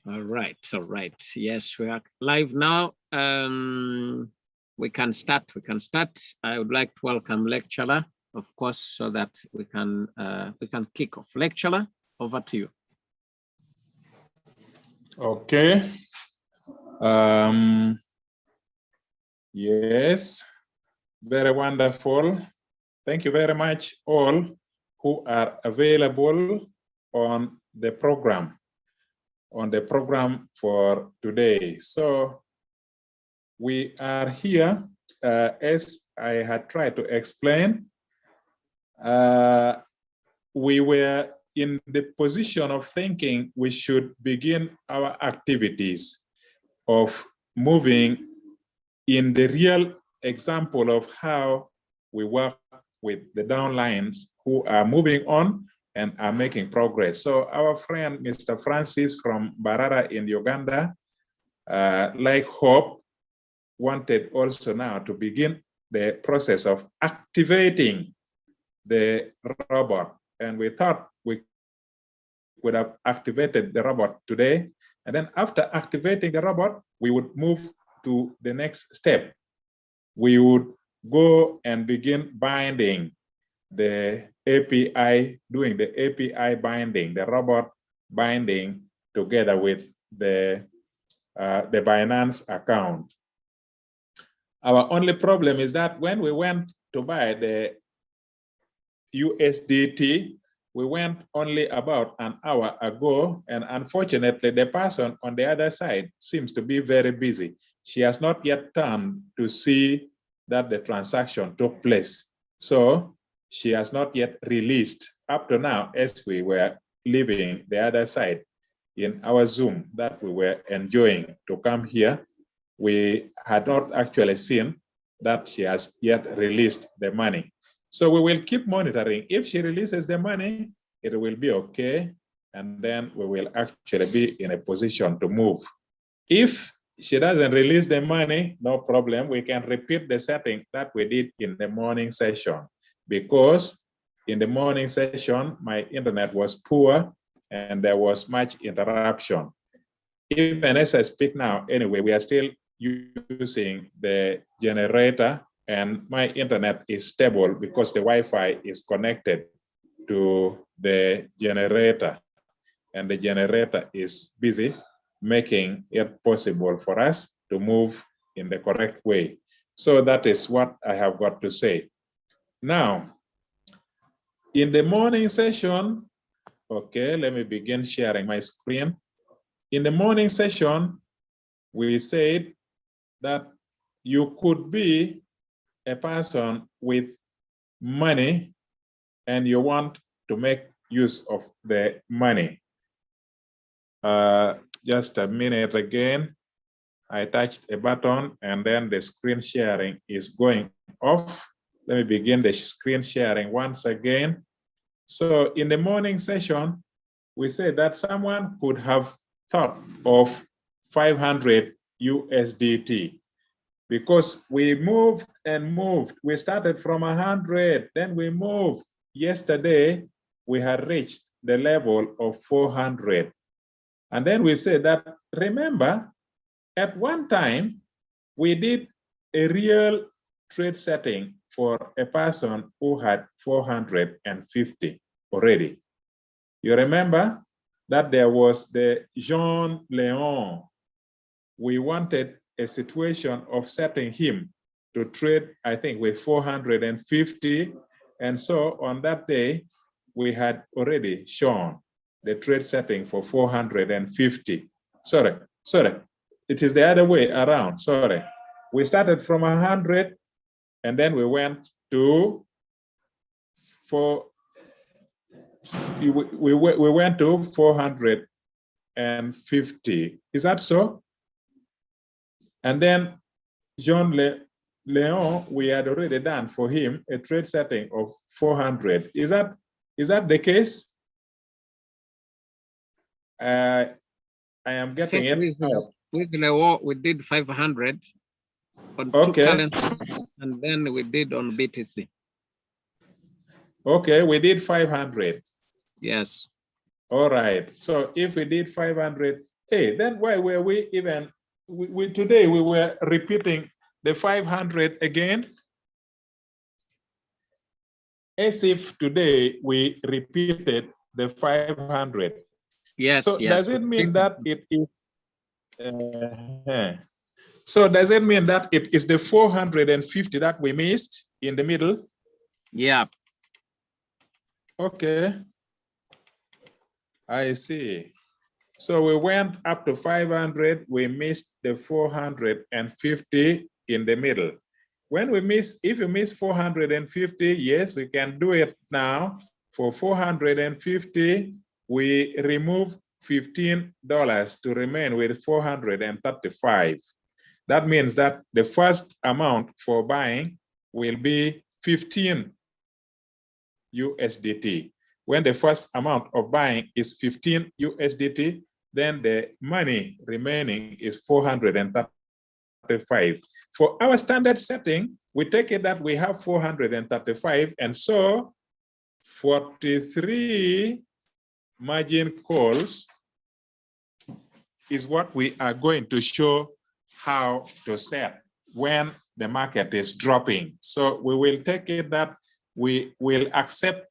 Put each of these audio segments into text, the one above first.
All right, all right. Yes, we are live now. We can start. We can start. I would like to welcome lecturer, of course, so that we can kick off. Lecturer, over to you. Okay. Yes, very wonderful. Thank you very much, all who are available on the program for today. So we are here, as I had tried to explain, we were in the position of thinking we should begin our activities of moving in the real example of how we work with the downlines who are moving on and are making progress. So our friend, Mr. Francis from Barara in Uganda, like Hope, wanted also now to begin the process of activating the robot. And we thought we would have activated the robot today. And then after activating the robot, we would move to the next step. We would go and begin binding the API, doing the API binding, the robot binding together with the Binance account. Our only problem is that when we went to buy the USDT, we went only about an hour ago, and unfortunately, the person on the other side seems to be very busy. She has not yet turned to see that the transaction took place. So she has not yet released up to now, as we were leaving the other side in our Zoom that we were enjoying to come here. We had not actually seen that she has yet released the money. So we will keep monitoring. If she releases the money, it will be okay. And then we will actually be in a position to move. If she doesn't release the money, no problem. We can repeat the setting that we did in the morning session, because in the morning session, my internet was poor and there was much interruption. Even as I speak now, anyway, we are still using the generator, and my internet is stable because the Wi-Fi is connected to the generator, and the generator is busy making it possible for us to move in the correct way. So that is what I have got to say. Now, in the morning session, okay, let me begin sharing my screen. In the morning session, we said that you could be a person with money and you want to make use of the money. Just a minute again. I touched a button and then the screen sharing is going off. Let me begin the screen sharing once again. So in the morning session, we said that someone could have thought of 500 USDT, because we moved and moved. We started from 100, then we moved. Yesterday, we had reached the level of 400. And then we said that, remember, at one time, we did a real trade setting for a person who had 450 already. You remember that there was the Jean Leon. We wanted a situation of setting him to trade, I think, with 450. And so on that day, we had already shown the trade setting for 450. Sorry, it is the other way around, sorry. We started from 100 and then we went to we went to 450. Is that so? And then Jean Leon, we had already done for him a trade setting of 400. Is that the case? I am getting it. With Leon, we did 500 on two currencies, and then we did on BTC. Okay, we did 500. Yes. All right. So if we did 500 Hey, then why were we even, today we were repeating the 500 again? As if today we repeated the 500. Yes, So yes. does it mean that it is, so does it mean that it is the 450 that we missed in the middle? Yeah. Okay, I see. So we went up to 500, we missed the 450 in the middle. When we miss, if you miss 450, yes, we can do it now. For 450, we remove $15 to remain with 435. That means that the first amount for buying will be 15 USDT. When the first amount of buying is 15 USDT, then the money remaining is 435. For our standard setting, we take it that we have 435, and so 43 margin calls is what we are going to show how to set when the market is dropping. So we will take it that we will accept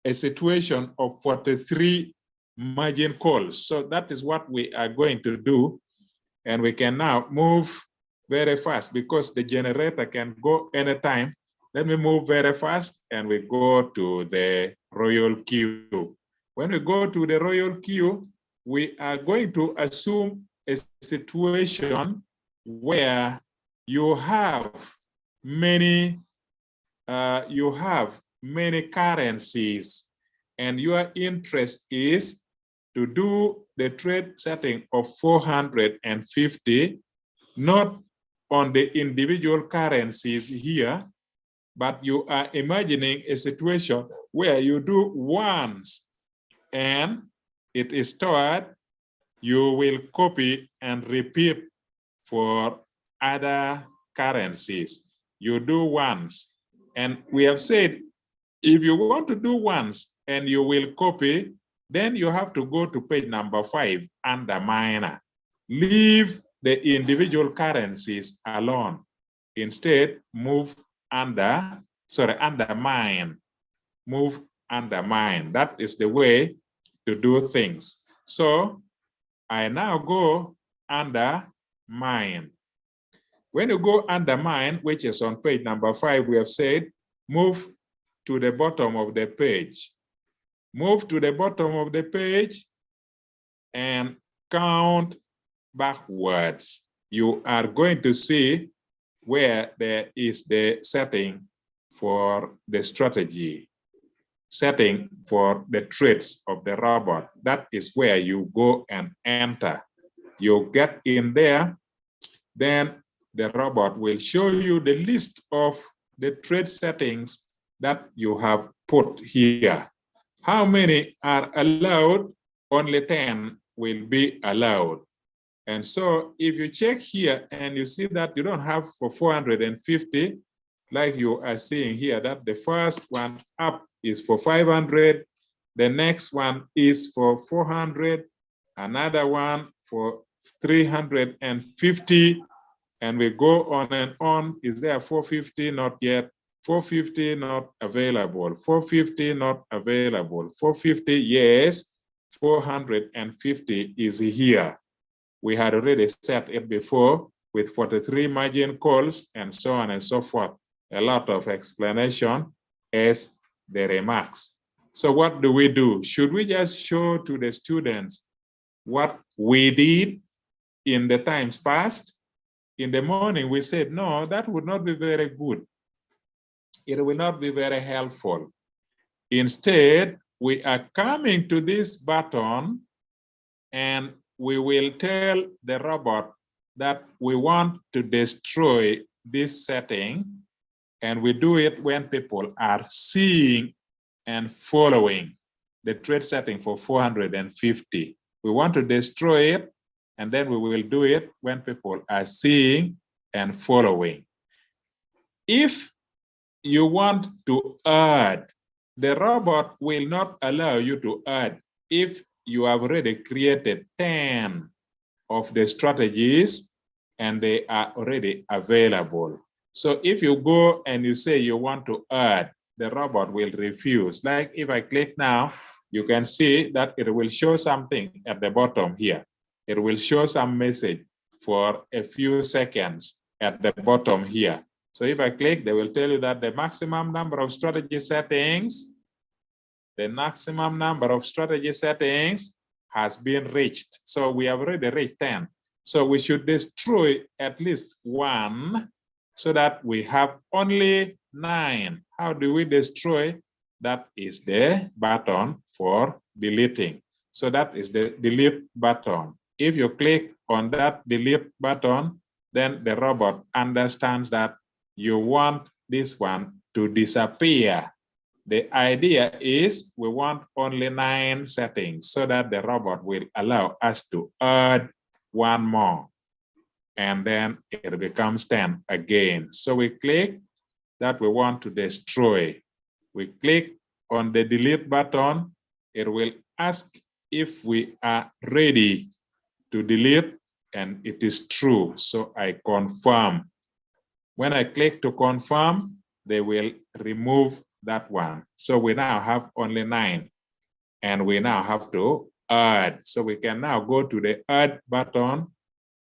a situation of 43 margin calls. So that is what we are going to do. And we can now move very fast because the generator can go anytime. Let me move very fast and we go to the royal queue. When we go to the royal queue, we are going to assume a situation where you have many currencies and your interest is to do the trade setting of 450, not on the individual currencies here, but you are imagining a situation where you do once and it is stored, you will copy and repeat for other currencies. You do once. And we have said, if you want to do once and you will copy, then you have to go to page number 5 under minor. Leave the individual currencies alone. Instead, move under mine. Move under mine. That is the way to do things. So I now go under mine. When you go under mine, which is on page number 5, we have said, move to the bottom of the page. Move to the bottom of the page and count backwards. You are going to see where there is the setting for the strategy, setting for the traits of the robot. That is where you go and enter. You get in there, then the robot will show you the list of the trade settings that you have put here. How many are allowed? Only 10 will be allowed. And so if you check here and you see that you don't have for 450, like you are seeing here, that the first one up is for 500, the next one is for 400, another one for 350, and we go on and on. Is there 450? Not yet. 450 not available. 450 not available. 450, yes. 450 is here. We had already set it before with 43 margin calls and so on and so forth. A lot of explanation as the remarks. So what do we do? Should we just show to the students what we did in the times past? In the morning, we said, no, that would not be very good. It will not be very helpful. Instead, we are coming to this button and we will tell the robot that we want to destroy this setting, and we do it when people are seeing and following the trade setting for 450. We want to destroy it, and then we will do it when people are seeing and following. If you want to add, the robot will not allow you to add if you have already created 10 of the strategies and they are already available. So if you go and you say you want to add, the robot will refuse. Like if I click now, you can see that it will show something at the bottom here. It will show some message for a few seconds at the bottom here. So if I click, they will tell you that the maximum number of strategy settings, has been reached. So we have already reached 10. So we should destroy at least one so that we have only 9. How do we destroy? That is the button for deleting. So that is the delete button. If you click on that delete button, then the robot understands that you want this one to disappear. The idea is we want only 9 settings so that the robot will allow us to add one more. And then it becomes 10 again. So we click that we want to destroy. We click on the delete button. It will ask if we are ready to delete, and it is true. So I confirm. When I click to confirm, they will remove that one. So we now have only 9, and we now have to add. So we can now go to the add button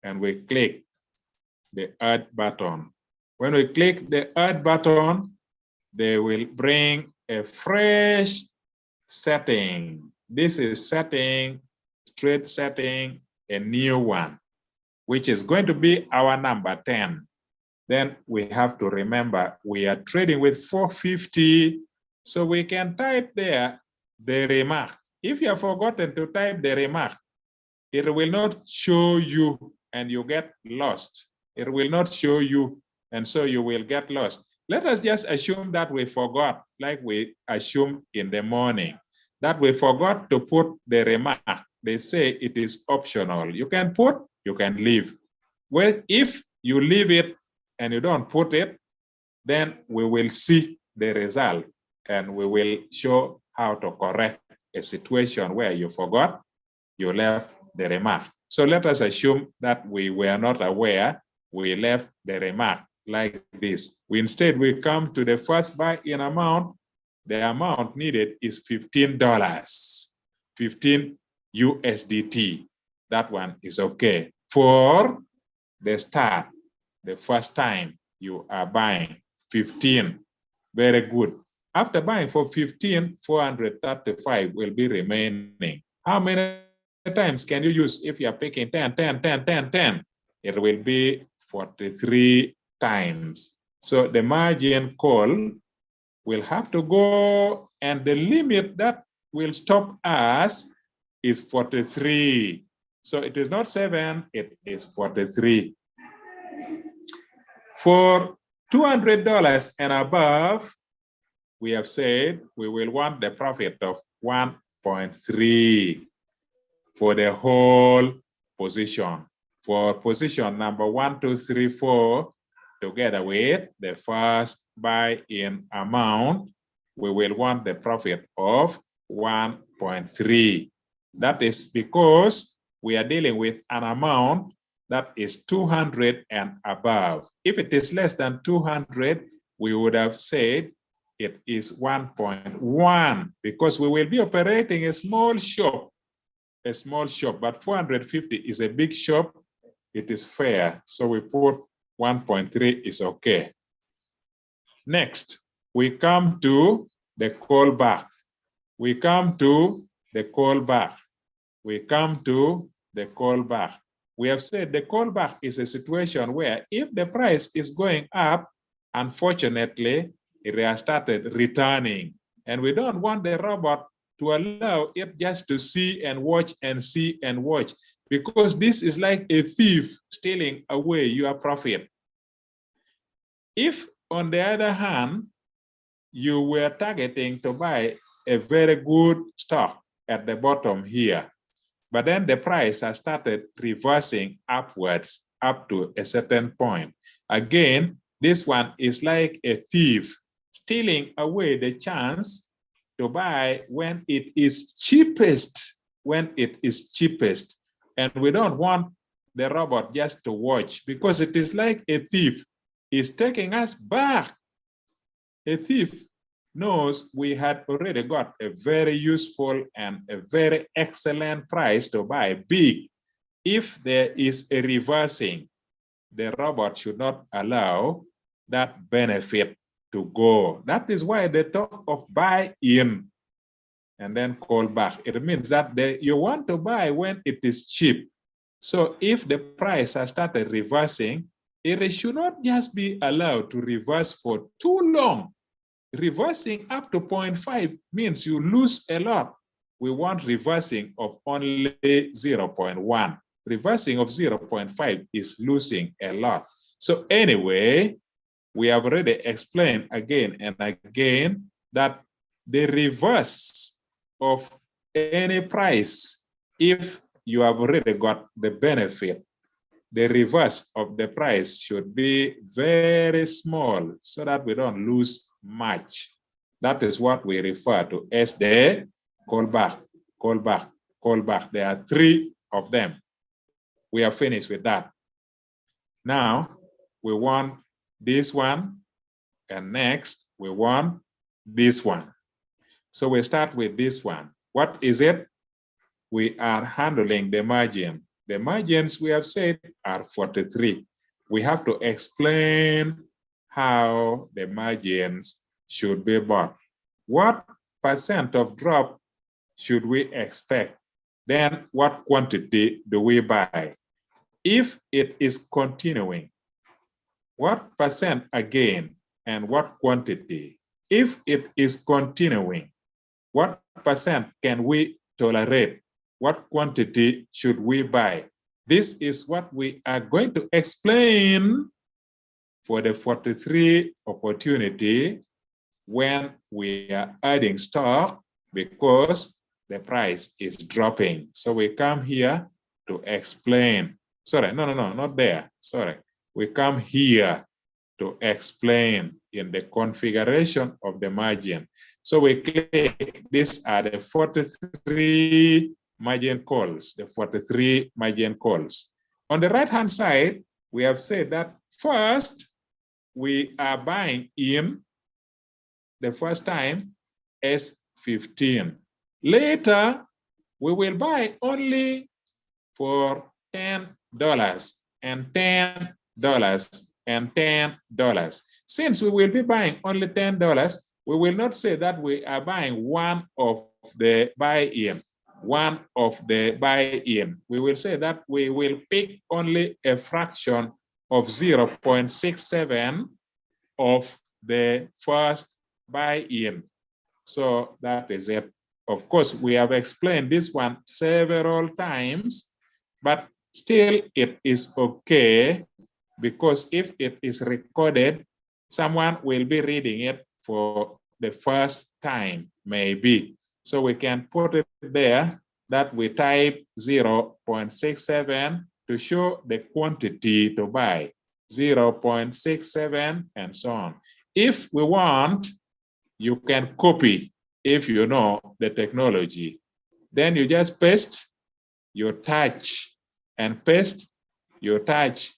and we click the add button. When we click the add button, they will bring a fresh setting. This is setting, trade setting, a new one, which is going to be our number 10. Then we have to remember we are trading with 450. So we can type there the remark. If you have forgotten to type the remark, it will not show you and you get lost. It will not show you, and so you will get lost. Let us just assume that we forgot, like we assumed in the morning, that we forgot to put the remark. They say it is optional. You can put, you can leave. Well, if you leave it and you don't put it, then we will see the result and we will show how to correct a situation where you forgot, you left the remark. So let us assume that we were not aware, we left the remark like this. Instead, we come to the first buy-in amount. The amount needed is $15, 15 USDT. That one is okay. For the start, the first time you are buying 15, very good. After buying for 15, 435 will be remaining. How many times can you use if you are picking 10, 10, 10, 10, 10? It will be 43 times. So the margin call will have to go, and the limit that will stop us is 43. So it is not 7, it is 43. For $200 and above, we have said we will want the profit of 1.3 for the whole position. For position number 1, 2, 3, 4, together with the first buy-in amount, we will want the profit of 1.3. That is because we are dealing with an amount that is 200 and above. If it is less than 200, we would have said it is 1.1 because we will be operating a small shop, but 450 is a big shop. It is fair. So we put 1.3 is okay. Next, we come to the callback. We come to the callback. We have said the callback is a situation where if the price is going up, unfortunately, it has started returning. And we don't want the robot to allow it just to see and watch and see and watch, because this is like a thief stealing away your profit. If, on the other hand, you were targeting to buy a very good stock at the bottom here, but then the price has started reversing upwards up to a certain point. Again, this one is like a thief stealing away the chance to buy when it is cheapest, And we don't want the robot just to watch, because it is like a thief is taking us back. A thief knows we had already got a very useful and a very excellent price to buy big. If there is a reversing, the robot should not allow that benefit to go. That is why they talk of buy in and then call back. It means that you want to buy when it is cheap. So if the price has started reversing, it should not just be allowed to reverse for too long. Reversing up to 0.5 means you lose a lot. We want reversing of only 0.1. Reversing of 0.5 is losing a lot. So anyway, we have already explained again and again that the reverse of any price, if you have already got the benefit, the reverse of the price should be very small so that we don't lose much. That is what we refer to as the callback, callback, callback. There are 3 of them. We are finished with that. Now we want this one, and next we want this one. So we start with this one. What is it? We are handling the margin. The margins we have said are 43. We have to explain how the margins should be bought. What percent of drop should we expect? Then what quantity do we buy? If it is continuing, what percent again and what quantity? If it is continuing, what percent can we tolerate? What quantity should we buy? This is what we are going to explain for the 43 opportunity when we are adding stock because the price is dropping. So we come here to explain. Sorry, no, not there. Sorry. We come here to explain in the configuration of the margin. So we click, these are the 43 margin calls, the 43 margin calls. On the right-hand side, we have said that first, we are buying in the first time as 15. Later, we will buy only for $10 and $10 and $10. Since we will be buying only $10, we will not say that we are buying one of the buy-in, one of the buy-in. We will say that we will pick only a fraction of 0.67 of the first buy-in. So that is it. Of course, we have explained this one several times, but still it is okay because if it is recorded, someone will be reading it for the first time, maybe. So we can put it there that we type 0.67 to show the quantity to buy, 0.67 and so on. If we want, you can copy if you know the technology. Then you just paste, you touch and paste, you touch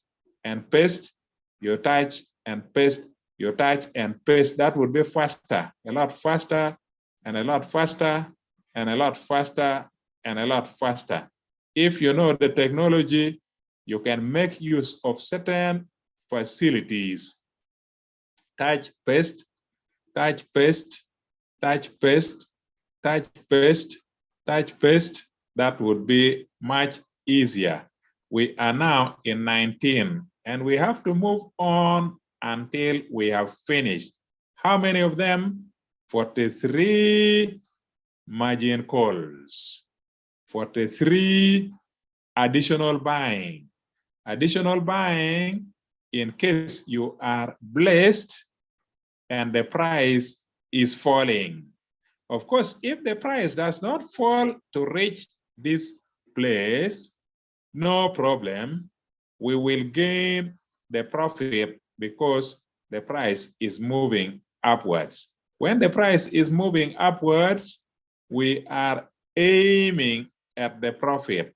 and paste, you touch and paste, you touch and paste. That would be faster, a lot faster, and a lot faster, and a lot faster, and a lot faster. If you know the technology, you can make use of certain facilities. Touch, paste, touch, paste, touch, paste, touch, paste, touch, paste. That would be much easier. We are now in 19, and we have to move on until we have finished. How many of them? 43 margin calls, 43 additional buying. Additional buying in case you are blessed and the price is falling. Of course, if the price does not fall to reach this place, no problem. We will gain the profit because the price is moving upwards. When the price is moving upwards, we are aiming at the profit.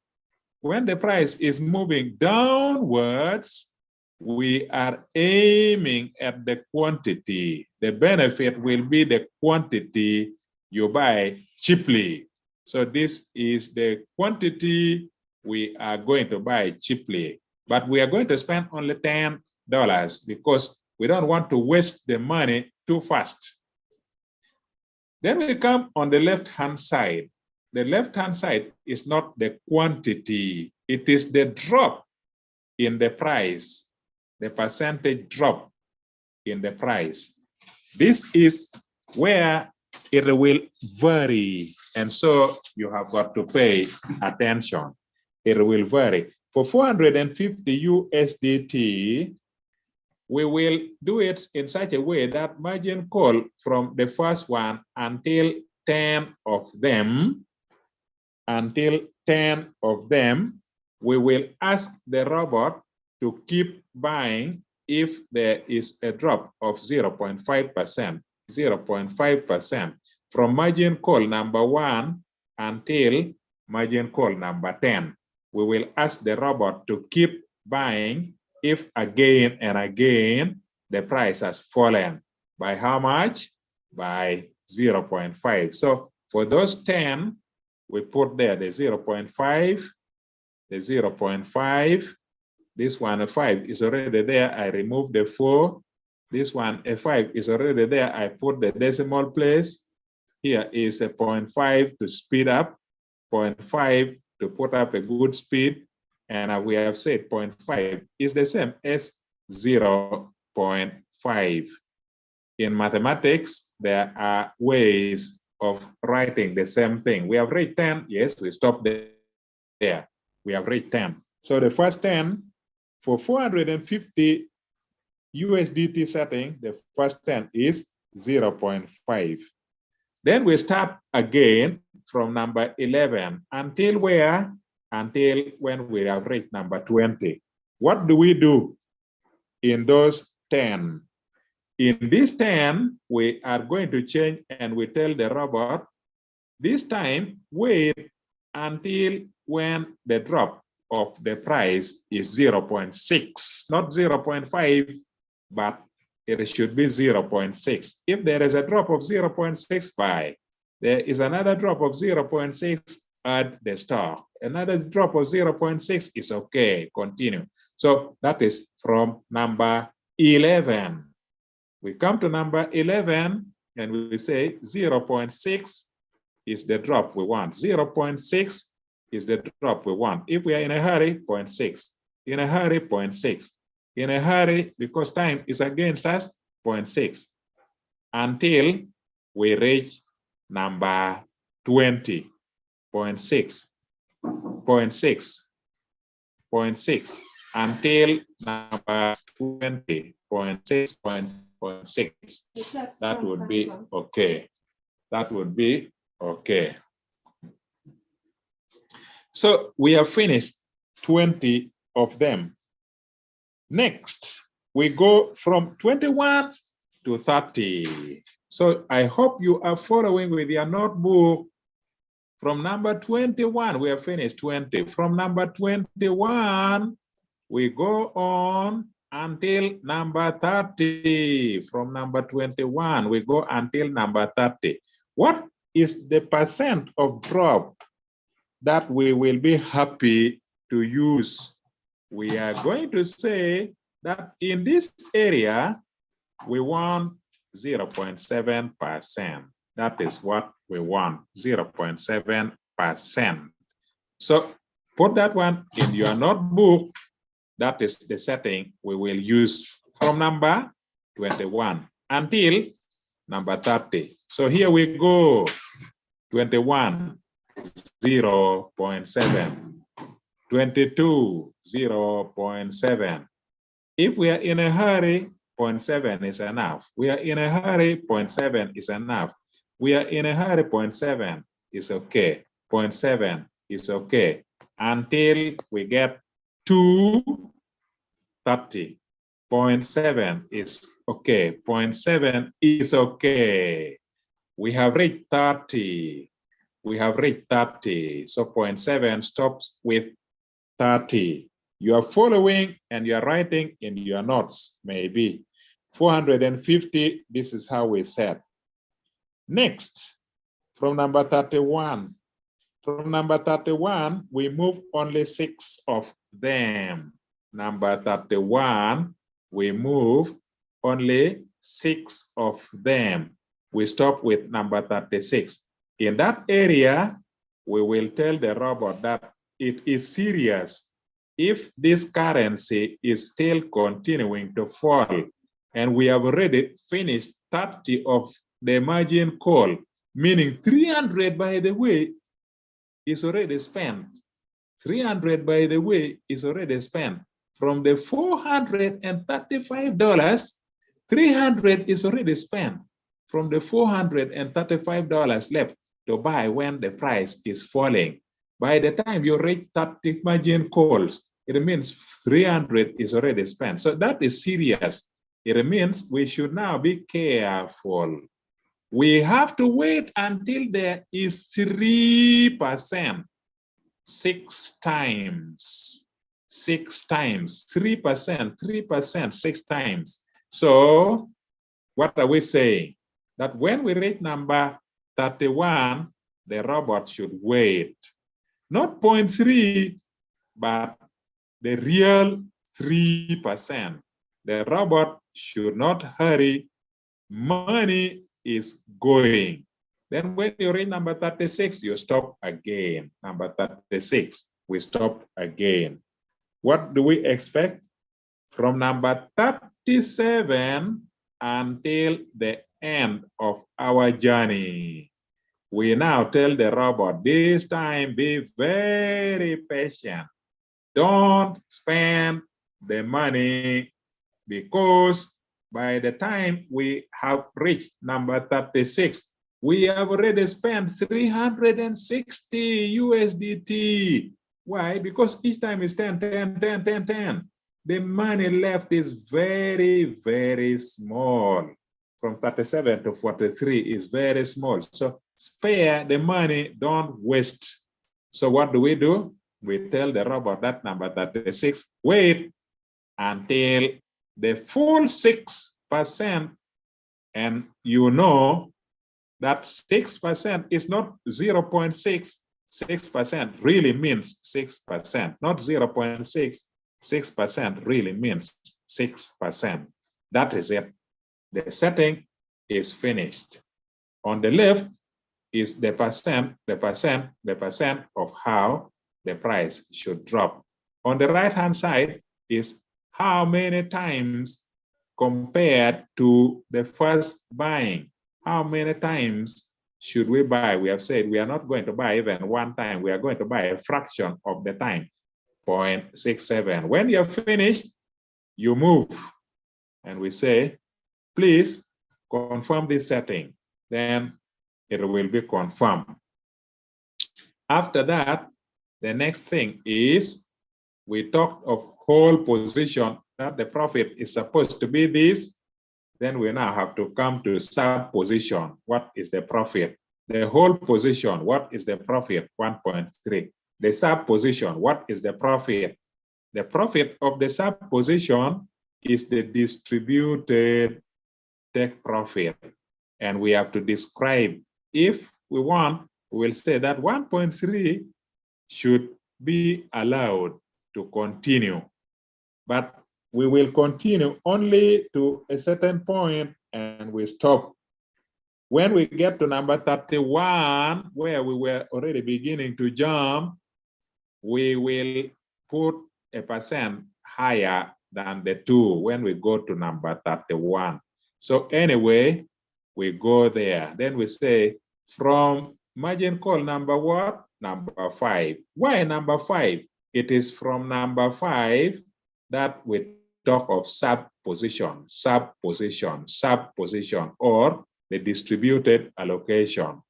when the price is moving downwards, we are aiming at the quantity. The benefit will be the quantity you buy cheaply. So this is the quantity we are going to buy cheaply. But we are going to spend only $10 because we don't want to waste the money too fast. Then we come on the left-hand side. The left-hand side is not the quantity. It is the drop in the price, the percentage drop in the price. This is where it will vary. And so you have got to pay attention. It will vary. For 450 USDT, we will do it in such a way that margin call from the first one until 10 of them, we will ask the robot to keep buying if there is a drop of 0.5% from margin call number 1 until margin call number 10. We will ask the robot to keep buying if again and again the price has fallen. By how much? By 0.5. So for those 10, we put there the 0.5, the 0.5. This one, a 5 is already there. I remove the 4. This one, a 5 is already there. I put the decimal place. Here is a 0.5 to speed up, 0.5 to put up a good speed. And we have said 0.5 is the same as 0.5. In mathematics, there are ways of writing the same thing. We have reached 10. Yes, we stop there. We have reached 10. So the first 10, for 450 USDT setting, the first 10 is 0.5. Then we start again from number 11 until where? Until when we have reached number 20. What do we do in those 10? In this 10, we are going to change and we tell the robot, this time, wait until when the drop of the price is 0.6, not 0.5, but it should be 0.6. If there is a drop of 0.6, buy. There is another drop of 0.6, add the stock. Another drop of 0.6 is okay, continue. So that is from number 11. We come to number 11 and we say 0.6 is the drop we want. 0.6 is the drop we want. If we are in a hurry, 0.6. In a hurry, 0.6. In a hurry, because time is against us, 0.6. Until we reach number 20. 0.6. 0.6. 0.6. Until number 20. 0.6. That would be okay. That would be okay. So we have finished 20 of them. Next, we go from 21 to 30. So I hope you are following with your notebook. From number 21, we have finished 20. From number 21, we go on until number 30. From number 21, we go until number 30. What is the percent of drop that we will be happy to use? We are going to say that in this area, we want 0.7%. That is what we want, 0.7%. So put that one in your notebook. That is the setting we will use from number 21 until number 30. So here we go, 21, 0.7, 22, 0.7. If we are in a hurry, 0.7 is enough. We are in a hurry, 0.7 is enough. We are in a hurry, 0.7 is okay. 0.7 is okay until we get to 30. 0.7 is okay. 0.7 is okay. We have reached 30. We have reached 30. So 0.7 stops with 30. You are following and you are writing in your notes, maybe. 450, this is how we said. Next, from number 31. From number 31, we move only 6 of them. Number 31, we move only 6 of them. We stop with number 36. In that area, we will tell the robot that it is serious if this currency is still continuing to fall, and we have already finished 30 of the margin call, meaning 300, by the way, is already spent. 300, by the way, is already spent. From the $435, 300 is already spent. From the $435 left to buy when the price is falling. By the time you reach 30 margin calls, it means 300 is already spent. So that is serious. It means we should now be careful. We have to wait until there is 3%. 6 times. 6 times. 3%, 3%, 6 times. So what are we saying? That when we reach number 31, the robot should wait. Not 0.3, but the real 3%. The robot should not hurry. Money is going. Then when you reach number 36, you stop again. Number 36, we stop again. What do we expect? From number 37 until the end of our journey. We now tell the robot, this time be very patient. Don't spend the money, because by the time we have reached number 36, we have already spent 360 USDT. Why? Because each time is 10, 10, 10, 10, 10. The money left is very, very small. From 37 to 43 is very small. So spare the money, don't waste. So what do? We tell the robot that number 36, wait until the full 6%, and you know that 6% is not 0.6. 6% really means 6%, not 0.6. 6% really means 6%. That is it. The setting is finished. On the left is the percent of how the price should drop. On the right-hand side is how many times compared to the first buying. How many times should we buy? We have said we are not going to buy even one time. We are going to buy a fraction of the time, 0.67. When you're finished, you move. And we say, please confirm this setting. Then it will be confirmed. After that, the next thing is we talked of whole position, that the profit is supposed to be this. Then we now have to come to sub position. What is the profit? The whole position, what is the profit? 1.3. The sub position, what is the profit? The profit of the sub position is the distributed take profit. And we have to describe, if we want, we will say that 1.3 should be allowed to continue. But we will continue only to a certain point and we stop. When we get to number 31, where we were already beginning to jump, we will put a percent higher than the 2 when we go to number 31. So anyway, we go there. Then we say from margin call number what? Number 5. Why number 5? It is from number 5 that we talk of sub position, or the distributed allocation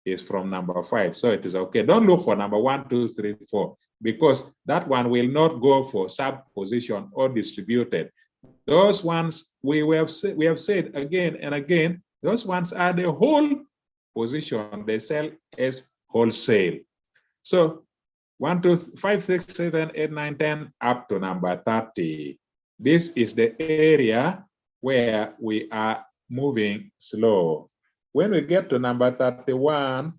is from number 5. So it is okay. Don't look for number 1, 2, 3, 4, because that one will not go for sub position or distributed. Those ones we have said again and again, those ones are the whole position. They sell as wholesale. So 1, 2, 5, 6, 7, 8, 9, 10, up to number 30. This is the area where we are moving slow. When we get to number 31,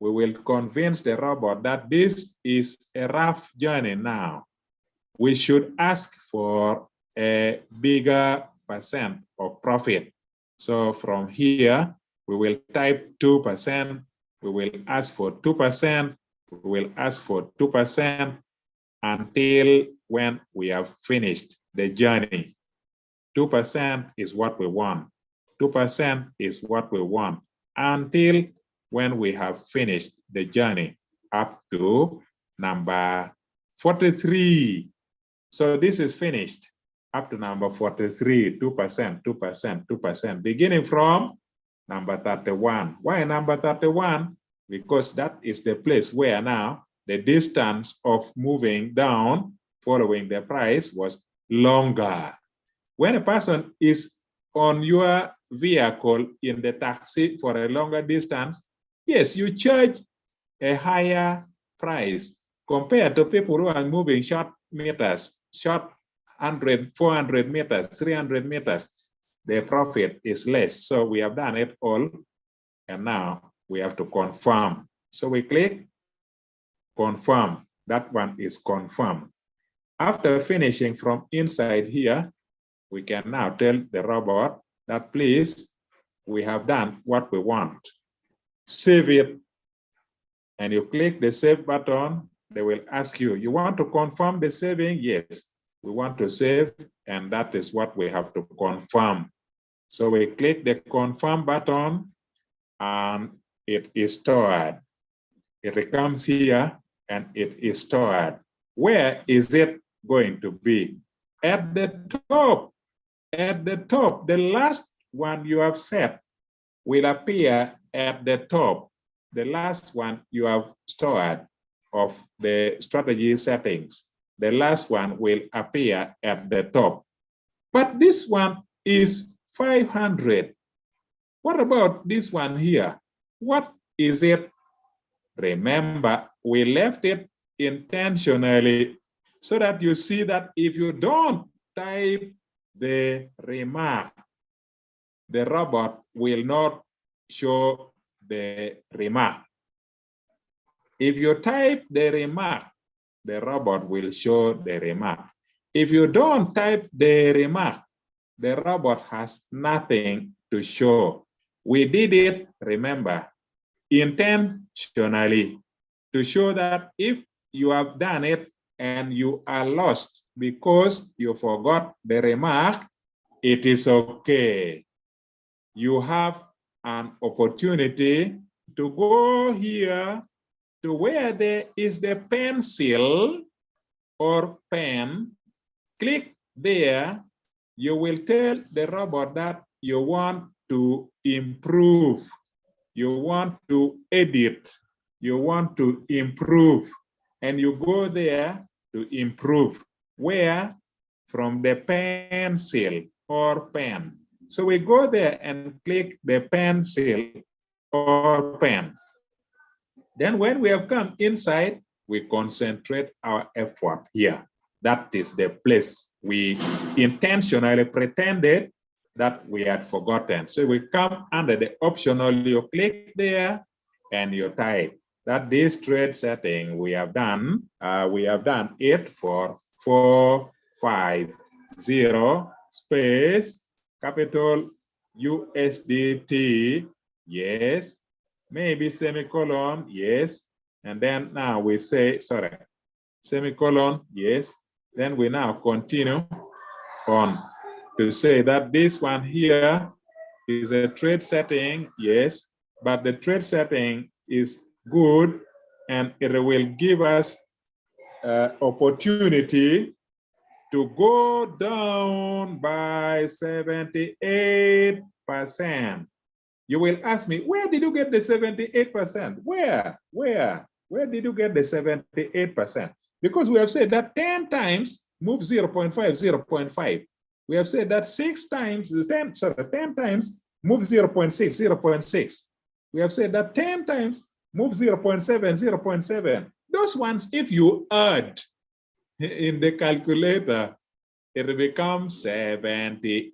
we will convince the robot that this is a rough journey now. We should ask for a bigger percent of profit. So from here, we will type 2%. We will ask for 2%. We will ask for 2% until when we have finished the journey. 2% is what we want. 2% is what we want until when we have finished the journey up to number 43. So this is finished up to number 43, 2%, 2%, 2%, beginning from number 31. Why number 31? Because that is the place where now the distance of moving down following the price was longer. When a person is on your vehicle in the taxi for a longer distance, yes, you charge a higher price compared to people who are moving short meters, short 100, 400 meters, 300 meters. The profit is less. So we have done it all. And now we have to confirm. So we click confirm. That one is confirmed. After finishing from inside here, we can now tell the robot that please, we have done what we want. Save it. And you click the save button. They will ask you, you want to confirm the saving? Yes, we want to save. And that is what we have to confirm. So we click the confirm button and it is stored. It comes here and it is stored. Where is it going to be? At the top. At the top, the last one you have set will appear at the top. The last one you have stored of the strategy settings. The last one will appear at the top. But this one is 500. What about this one here? What is it? Remember, we left it intentionally so that you see that if you don't type the remark, the robot will not show the remark. If you type the remark, the robot will show the remark. If you don't type the remark, the robot has nothing to show. We did it, remember, intentionally to show that if you have done it and you are lost because you forgot the remark, it is okay. You have an opportunity to go here to where there is the pencil or pen. Click there. You will tell the robot that you want to improve. You want to edit. You want to improve. And you go there to improve. Where? From the pencil or pen. So we go there and click the pencil or pen. Then when we have come inside, we concentrate our effort here. That is the place we intentionally pretended that we had forgotten. So we come under the optional, you click there and you type that this trade setting we have done it for 450 space capital USDT, yes, maybe semicolon, yes, and then now we say, sorry, semicolon, yes, then we now continue on to say that this one here is a trade setting, yes, but the trade setting is good and it will give us opportunity to go down by 78%. You will ask me, where did you get the 78%? Where did you get the 78%? Because we have said that 10 times move 0.5, 0.5. We have said that 10 times move 0.6, 0.6. We have said that 10 times move 0.7, 0.7. Those ones, if you add in the calculator, it becomes 78%.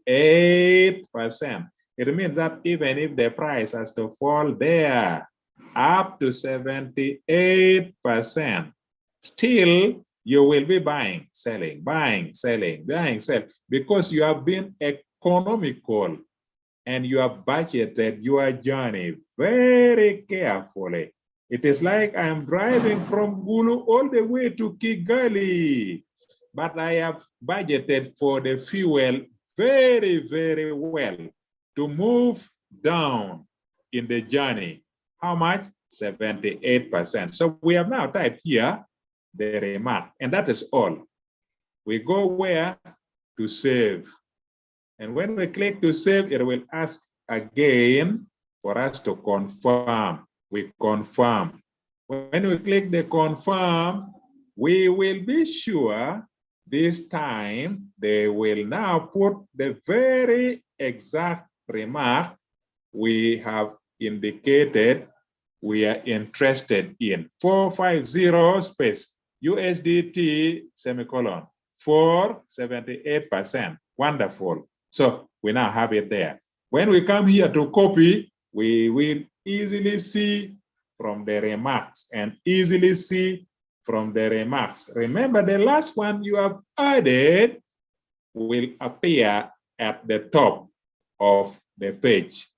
It means that even if the price has to fall there up to 78%, still you will be buying, selling, buying, selling, buying, selling, because you have been economical and you have budgeted your journey very carefully. It is like I am driving from Gulu all the way to Kigali, but I have budgeted for the fuel very, very well to move down in the journey. How much? 78%. So we have now typed here the remark, and that is all. We go where? To save. And when we click to save, it will ask again for us to confirm. We confirm. When we click the confirm, we will be sure this time they will now put the very exact remark we have indicated we are interested in. 450 space USDT semicolon for 78%. Wonderful. So we now have it there. When we come here to copy, we will easily see from the remarks and easily see from the remarks. Remember, the last one you have added will appear at the top of the page.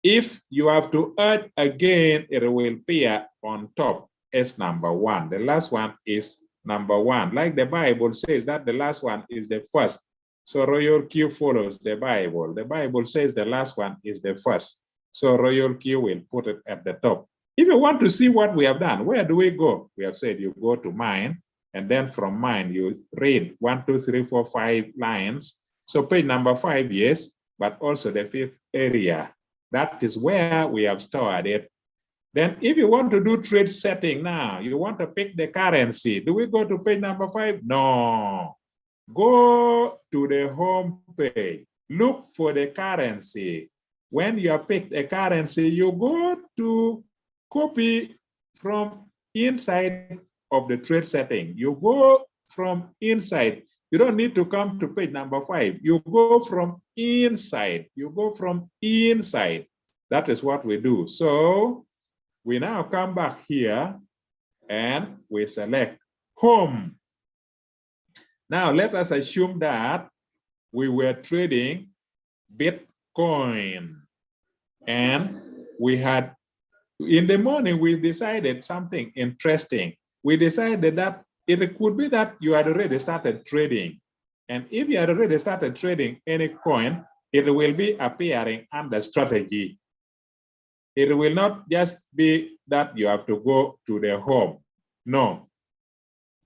If you have to add again, it will appear on top as number one. The last one is number one. Like the Bible says that the last one is the first. So Royal Q follows the Bible. The Bible says the last one is the first. So Royal Q will put it at the top. If you want to see what we have done, where do we go? We have said you go to mine, and then from mine you read 1, 2, 3, 4, 5 lines. So page number 5, yes, but also the 5th area. That is where we have stored it. Then if you want to do trade setting now, you want to pick the currency. Do we go to page number 5? No. Go to the home page. Look for the currency. When you have picked a currency, you go to copy from inside of the trade setting. You go from inside. You don't need to come to page number 5. You go from inside. You go from inside. That is what we do. So we now come back here and we select home. Now let us assume that we were trading Bitcoin and we had, in the morning, we decided something interesting. We decided that it could be that you had already started trading. And if you had already started trading any coin, it will be appearing under strategy. It will not just be that you have to go to the home. No,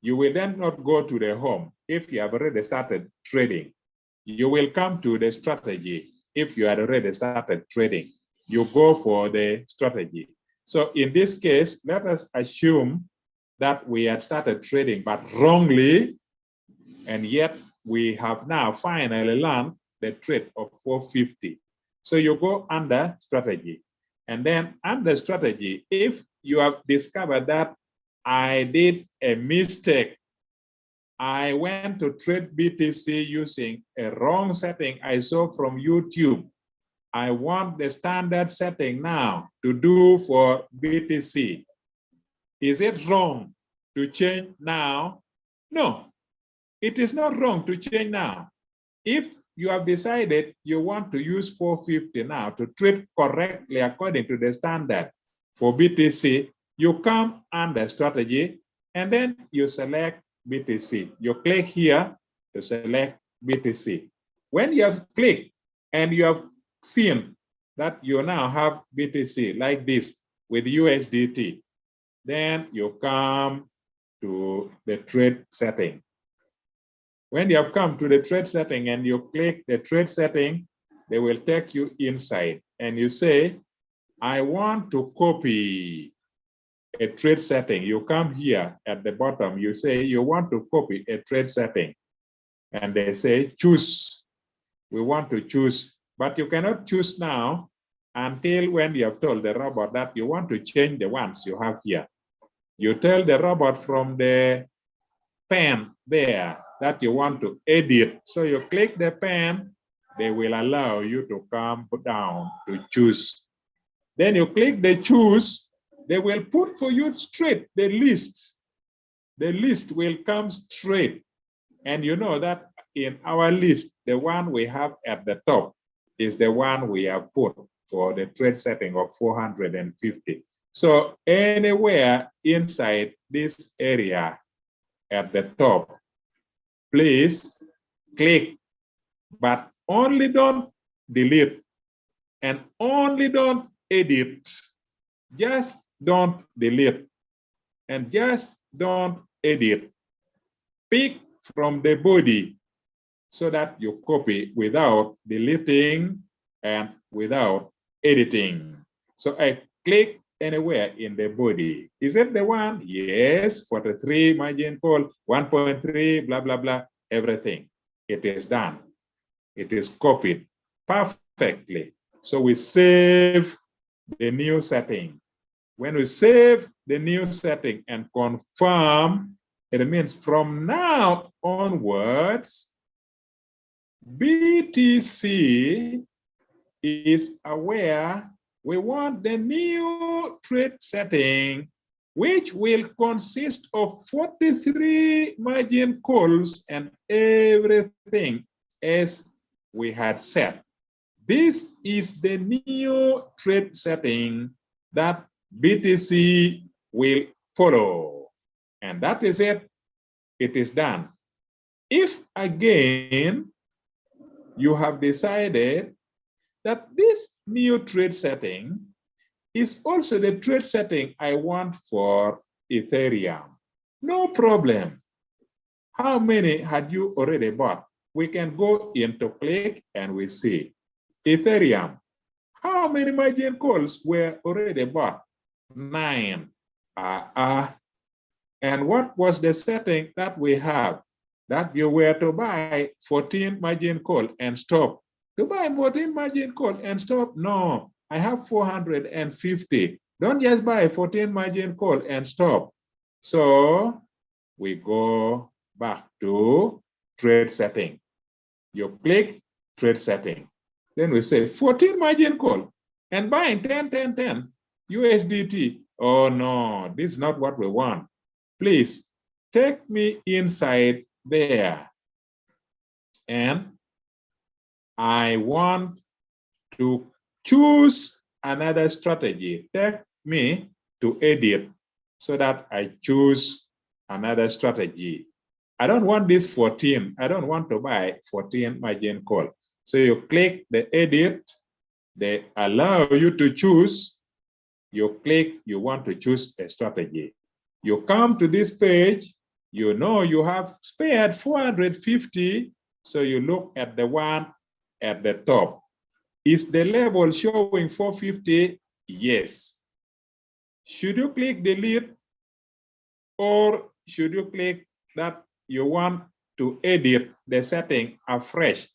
you will then not go to the home if you have already started trading. You will come to the strategy if you had already started trading. You go for the strategy. So in this case, let us assume that we had started trading, but wrongly, and yet we have now finally learned the trade of 450. So you go under strategy. And then under strategy, if you have discovered that I did a mistake, I went to trade BTC using a wrong setting I saw from YouTube. I want the standard setting now to do for BTC. Is it wrong to change now? No, it is not wrong to change now. If you have decided you want to use 450 now to trade correctly according to the standard for BTC, you come under strategy and then you select BTC. You click here to select BTC. When you have clicked and you have seen that you now have BTC like this with USDT, then you come to the trade setting. When you have come to the trade setting and you click the trade setting, they will take you inside and you say, I want to copy a trade setting. You come here at the bottom, you say you want to copy a trade setting. And they say, choose. We want to choose, but you cannot choose now until when you have told the robot that you want to change the ones you have here. You tell the robot from the pen there that you want to edit. So you click the pen, they will allow you to come down to choose. Then you click the choose, they will put for you straight the list. The list will come straight. And you know that in our list, the one we have at the top is the one we have put for the trade setting of 450. So anywhere inside this area at the top, please click, but only don't delete and only don't edit. Just don't delete and just don't edit. Pick from the body so that you copy without deleting and without editing. So I click anywhere in the body. Is it the one? Yes, 43 margin call, 1.3, blah, blah, blah, everything. It is done. It is copied perfectly. So we save the new setting. When we save the new setting and confirm, it means from now onwards, BTC is aware we want the new trade setting, which will consist of 43 margin calls and everything as we had said. This is the new trade setting that BTC will follow. And that is it. It is done. If again, you have decided that this new trade setting is also the trade setting I want for Ethereum, no problem. How many had you already bought? We can go into click and we see. Ethereum, how many margin calls were already bought? 9. And what was the setting that we have? That you were to buy 14 margin call and stop. To buy 14 margin call and stop? No, I have 450. Don't just buy 14 margin call and stop. So we go back to trade setting. You click trade setting. Then we say 14 margin call and buying 10, 10, 10 USDT. Oh no, this is not what we want. Please take me inside there. And I want to choose another strategy. Take me to edit so that I choose another strategy. I don't want this 14. I don't want to buy 14 margin call. So you click the edit. They allow you to choose. You click, you want to choose a strategy. You come to this page, you know you have spared 450, so you look at the one at the top. Is the level showing 450? Yes. Should you click delete or should you click that you want to edit the setting afresh?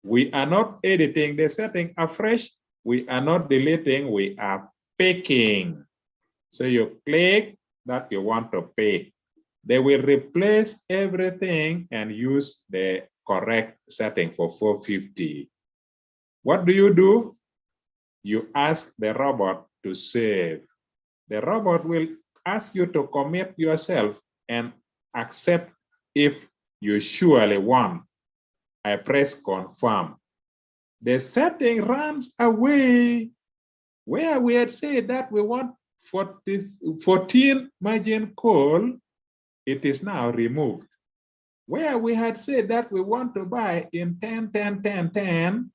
We are not editing the setting afresh. We are not deleting, we are picking. So you click that you want to pick. They will replace everything and use the correct setting for 450. What do? You ask the robot to save. The robot will ask you to commit yourself and accept if you surely want. I press confirm. The setting runs away. Where we had said that we want 14 margin call, it is now removed. Where we had said that we want to buy in 10, 10, 10, 10,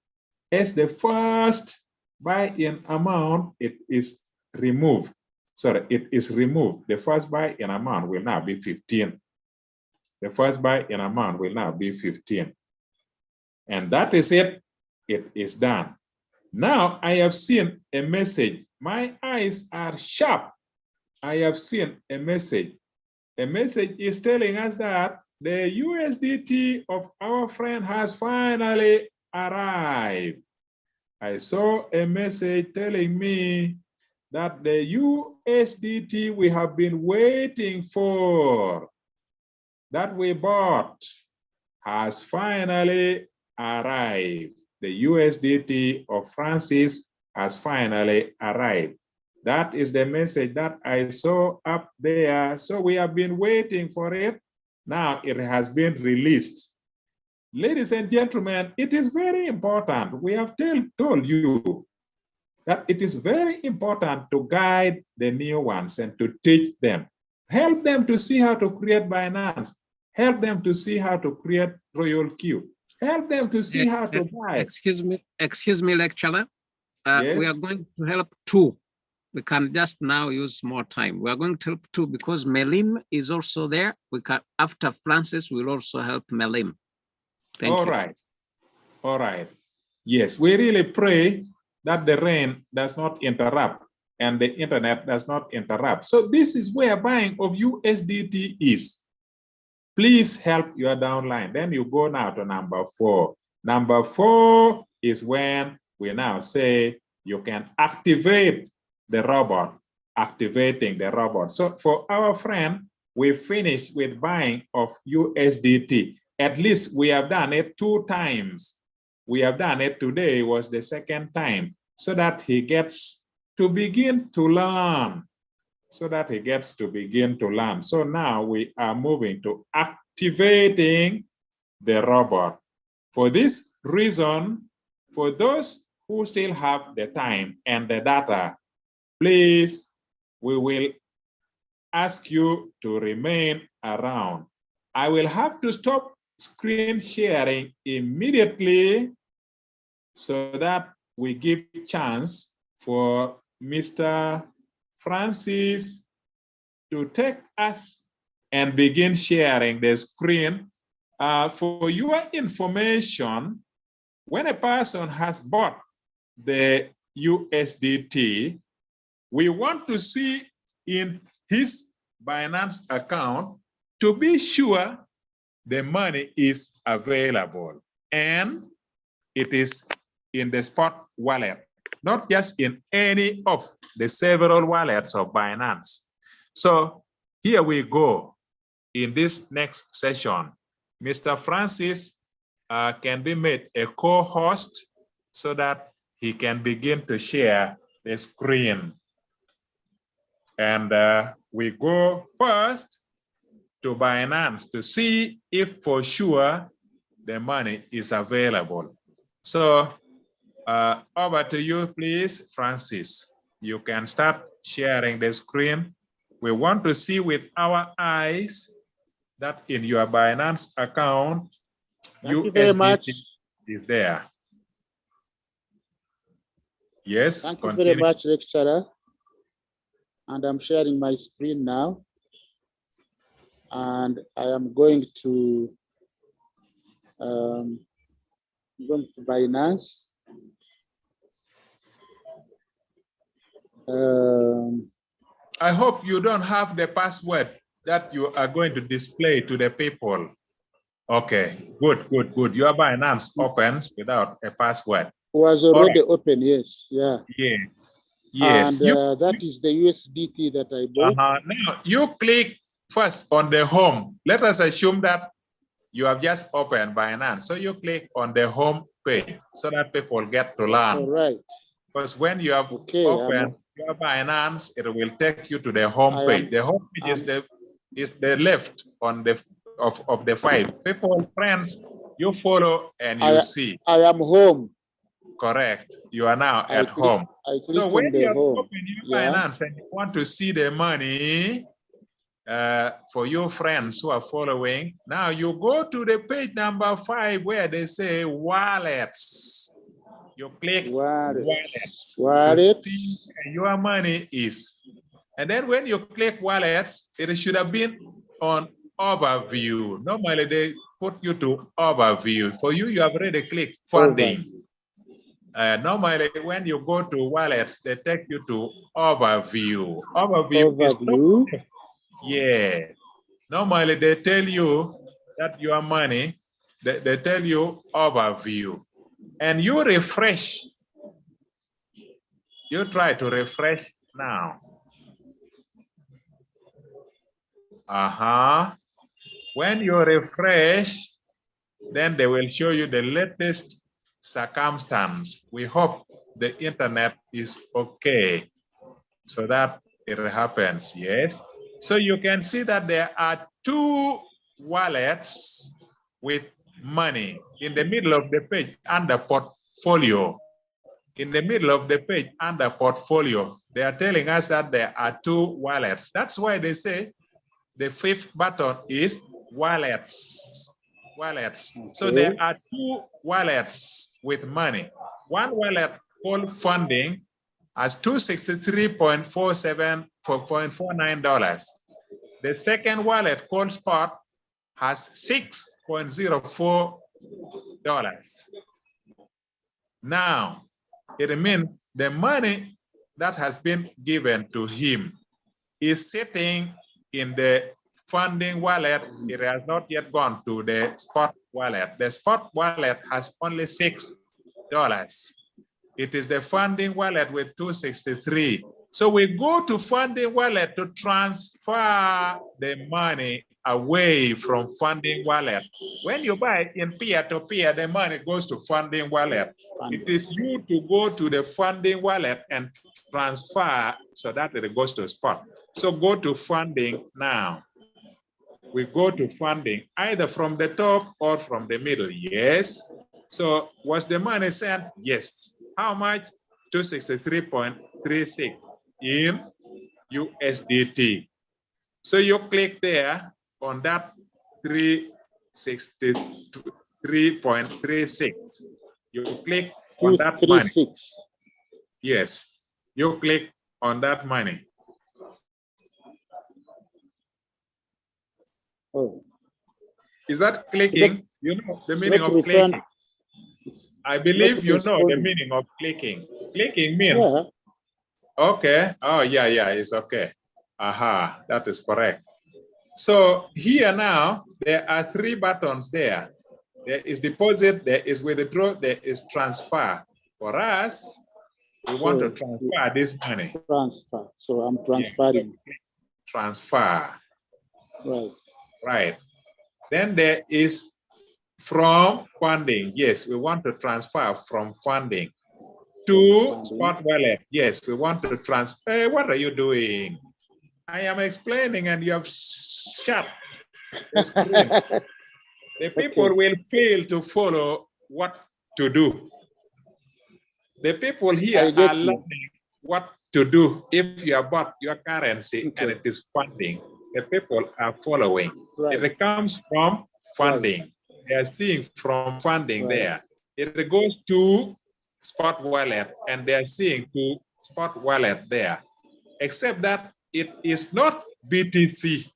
as the first buy-in amount, it is removed. Sorry, it is removed. The first buy-in amount will now be 15. The first buy-in amount will now be 15. And that is it. It is done. Now I have seen a message. My eyes are sharp. I have seen a message. A message is telling us that the USDT of our friend has finally arrived. I saw a message telling me that the USDT we have been waiting for, that we bought, has finally arrived. The USDT of Francis has finally arrived. That is the message that I saw up there. So we have been waiting for it. Now it has been released. Ladies and gentlemen, it is very important. We have told you that it is very important to guide the new ones and to teach them. Help them to see how to create Binance. Help them to see how to create Royal Q. Help them to see how to buy. Excuse me, lecturer. Yes. We are going to help two. We can just now use more time. We are going to help two because Melim is also there. We can, after Francis, we'll also help Melim. Thank you. All right. All right. Yes, we really pray that the rain does not interrupt and the internet does not interrupt. So this is where buying of USDT is. Please help your downline. Then you go now to number 4. Number 4 is when we now say you can activate the robot, activating the robot. So for our friend, we finished with buying of USDT. At least we have done it 2 times. We have done it today was the 2nd time, so that he gets to begin to learn. So that he gets to begin to learn. So now we are moving to activating the robot. For this reason, for those who still have the time and the data, please, we will ask you to remain around. I will have to stop screen sharing immediately so that we give chance for Mr. Francis to take us and begin sharing the screen. For your information, when a person has bought the USDT, we want to see in his Binance account to be sure the money is available and it is in the spot wallet, not just in any of the several wallets of Binance. So here we go. In this next session, Mr. Francis can be made a co-host so that he can begin to share the screen. And we go first to Binance to see if for sure the money is available. So over to you, please, Francis. You can start sharing the screen. We want to see with our eyes that in your Binance account, Thank you very much. is there. Yes, Thank you continue. very much, lecturer. And I'm sharing my screen now. And I am going to Binance. I hope you don't have the password that you are going to display to the people. Okay, good, good, good. Your Binance opens without a password. Was already open, yes, yeah. Yes, yes. And that is the USDT that I bought. Now, you click first on the home. Let us assume that you have just opened Binance. So you click on the home page so that people get to learn. All right. Because when you have opened your Binance, it will take you to the home page. The home page is the left on the of the 5. People, friends, you follow and you see. I am home. Correct. You are now at home. So when you open your Binance and you want to see the money for your friends who are following, now you go to the page number 5 where they say wallets. You click wallets. To see where your money is. And then when you click wallets, it should have been on overview. Normally they put you to overview. For you, you have already clicked funding. Normally, when you go to wallets, they take you to overview. Overview. Yes. Normally, they tell you that your money, they tell you overview. And you refresh. You try to refresh now. When you refresh, then they will show you the latest circumstance. We hope the internet is okay so that it happens, yes. So you can see that there are two wallets with money in the middle of the page under portfolio. In the middle of the page under portfolio, they are telling us that there are two wallets. That's why they say the fifth button is wallets. Wallets. Okay. So there are two wallets with money. One wallet called funding has $263.49. The second wallet called spot has $6.04. Now, it means the money that has been given to him is sitting in the funding wallet. It has not yet gone to the spot wallet. The spot wallet has only $6. It is the funding wallet with 263. So we go to funding wallet to transfer the money away from funding wallet. When you buy in peer-to-peer, the money goes to funding wallet. It is you to go to the funding wallet and transfer so that it goes to spot. So go to funding now. We go to funding either from the top or from the middle. Yes. So was the money sent? Yes. How much? 263.36 in USDT. So you click there on that 363.36. You click on that money. Yes. You click on that money. Oh. Is that clicking? You know the meaning of clicking. I believe you know the meaning of clicking. Clicking means, yeah. Okay. Oh, yeah, it's okay. Aha, that is correct. So here now, there are three buttons there. There is deposit, there is withdraw, there is transfer. For us, we want to transfer this money. Transfer. So I'm transferring. Yeah, so transfer. Right. Right. Then there is from funding. Yes, we want to transfer from funding to spot wallet. Yes, we want to transfer. What are you doing? I am explaining and you have shut the screen. The people will fail to follow what to do. The people here are learning what to do if you have bought your currency and it is funding. The people are following. Right. It comes from funding. Right. They are seeing from funding there. It goes to spot wallet and they are seeing to spot wallet there. Except that it is not BTC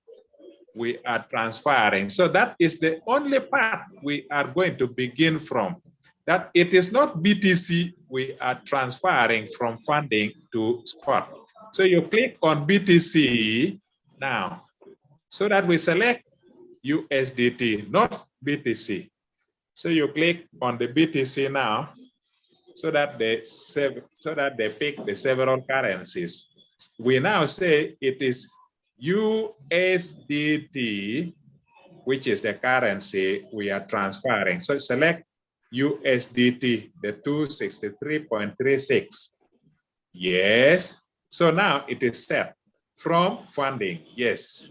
we are transferring. So that is the only part we are going to begin from. That it is not BTC we are transferring from funding to spot. So you click on BTC now, so that we select USDT, not BTC. So you click on the BTC now, so that they pick the several currencies. We now say it is USDT, which is the currency we are transferring. So select USDT, the 263.36. Yes. So now it is set from funding. Yes.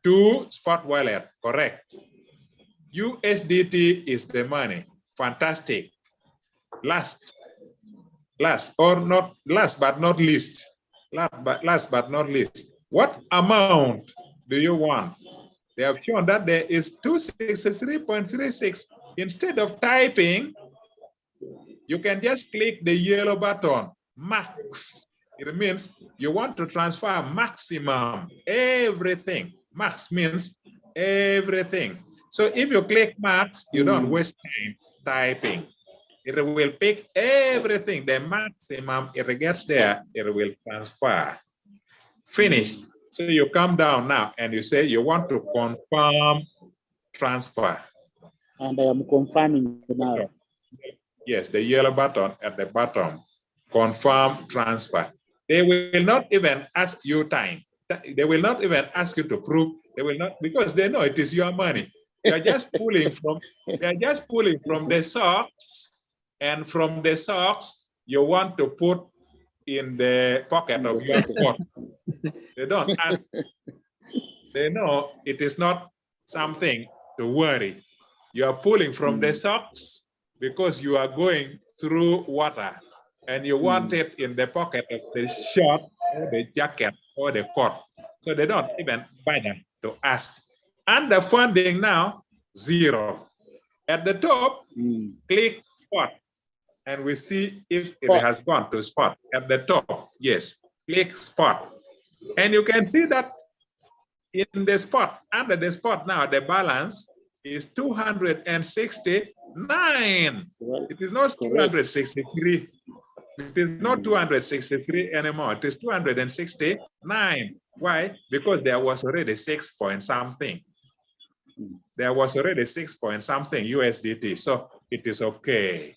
To spot wallet. Correct. USDT is the money. Fantastic. Last but not least. Last but not least. What amount do you want? They have shown that there is 263.36. Instead of typing, you can just click the yellow button, max. It means you want to transfer maximum, everything. Max means everything. So if you click max, you don't waste time typing. It will pick everything, the maximum, it gets there, it will transfer. Finished. So you come down now and you say you want to confirm transfer. And I am confirming now. Yes, the yellow button at the bottom, confirm transfer. They will not even ask you time. They will not even ask you to prove. They will not, because they know it is your money. You are just pulling from, they are just pulling from the socks, and from the socks, you want to put in the pocket of your coat. They don't ask. They know it is not something to worry. You are pulling from the socks because you are going through water, and you want it in the pocket of the shirt or the jacket or the coat. So they don't even bother to ask. And the funding now, 0. At the top, click spot, and we see if it has gone to spot. At the top, yes, click spot. And you can see that in the spot, under the spot now, the balance is 269. It is not 263. It is not 263 anymore. It is 269. Why? Because there was already 6 point something. There was already 6 point something USDT. So it is okay.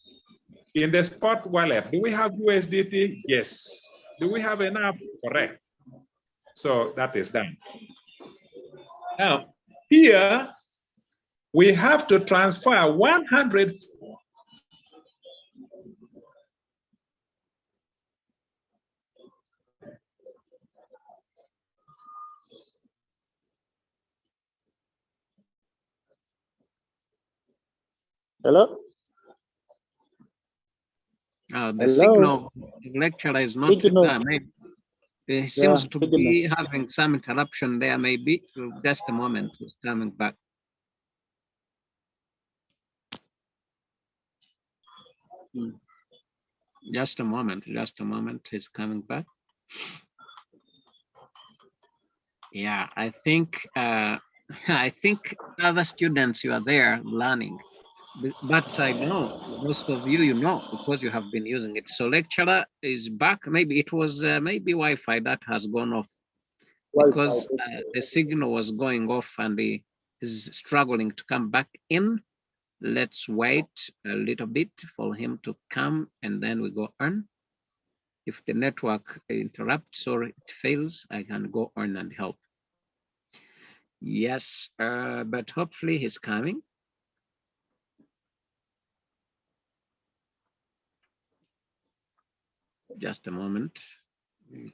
In the spot wallet, do we have USDT? Yes. Do we have enough? Correct. So that is done. Now, here we have to transfer 100. Hello? The signal lecturer is not there. Maybe it seems to be having some interruption there. Maybe just a moment, he's coming back. Just a moment, he's coming back. Yeah, I think other students, you are there learning, but I know most of you, you know, because you have been using it. So lecturer is back. Maybe it was maybe Wi-Fi that has gone off, because the signal was going off and he is struggling to come back in. Let's wait a little bit for him to come, and then we go on. If the network interrupts or it fails, I can go on and help. Yes, but hopefully he's coming. Just a moment,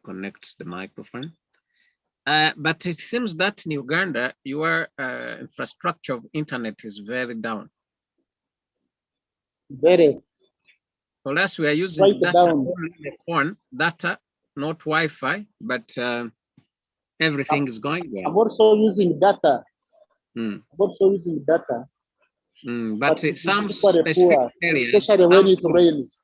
connect the microphone. But it seems that in Uganda, your infrastructure of internet is very down. Very. For us, we are using data, only the phone data, not Wi-Fi, but everything is going well. I'm also using data. I'm also using data. But some specific areas, especially when it rains.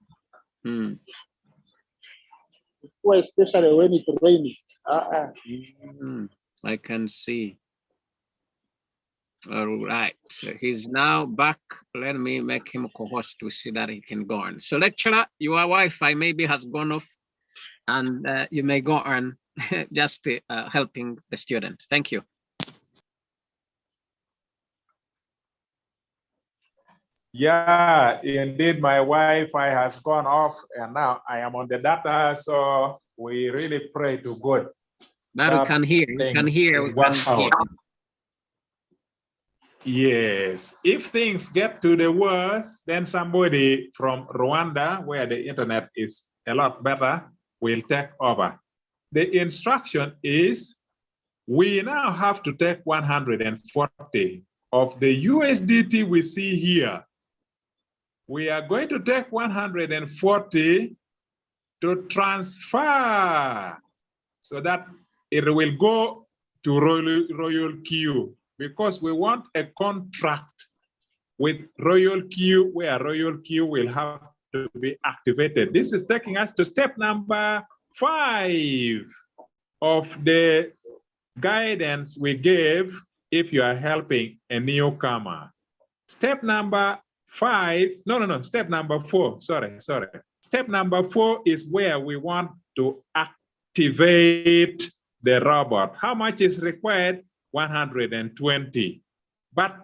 Especially when it rains. I can see. All right, so he's now back. Let me make him a co-host to see that he can go on. So lecturer, your Wi-Fi maybe has gone off, and you may go on just helping the student. Thank you. Yeah, indeed, my Wi-Fi has gone off, and now I am on the data. So we really pray to God. But we can hear. We can hear. Yes, if things get to the worst, then somebody from Rwanda, where the internet is a lot better, will take over. The instruction is, we now have to take 140 of the USDT we see here. We are going to take 140 to transfer so that it will go to Royal Q, because we want a contract with Royal Q where Royal Q will have to be activated. This is taking us to step number 5 of the guidance we gave if you are helping a newcomer. Step number 5, step number 4, sorry. Step number 4 is where we want to activate the robot. How much is required? 120. But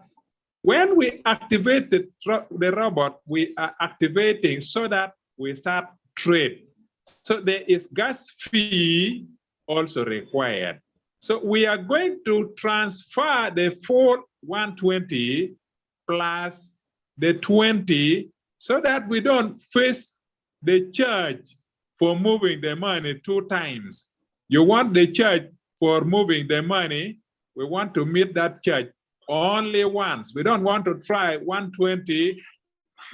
when we activate the robot, we are activating so that we start trade. So there is gas fee also required. So we are going to transfer the full 120 plus the 20 so that we don't face the charge for moving the money 2 times. You want the charge for moving the money, we want to meet that charge only once. We don't want to try 120,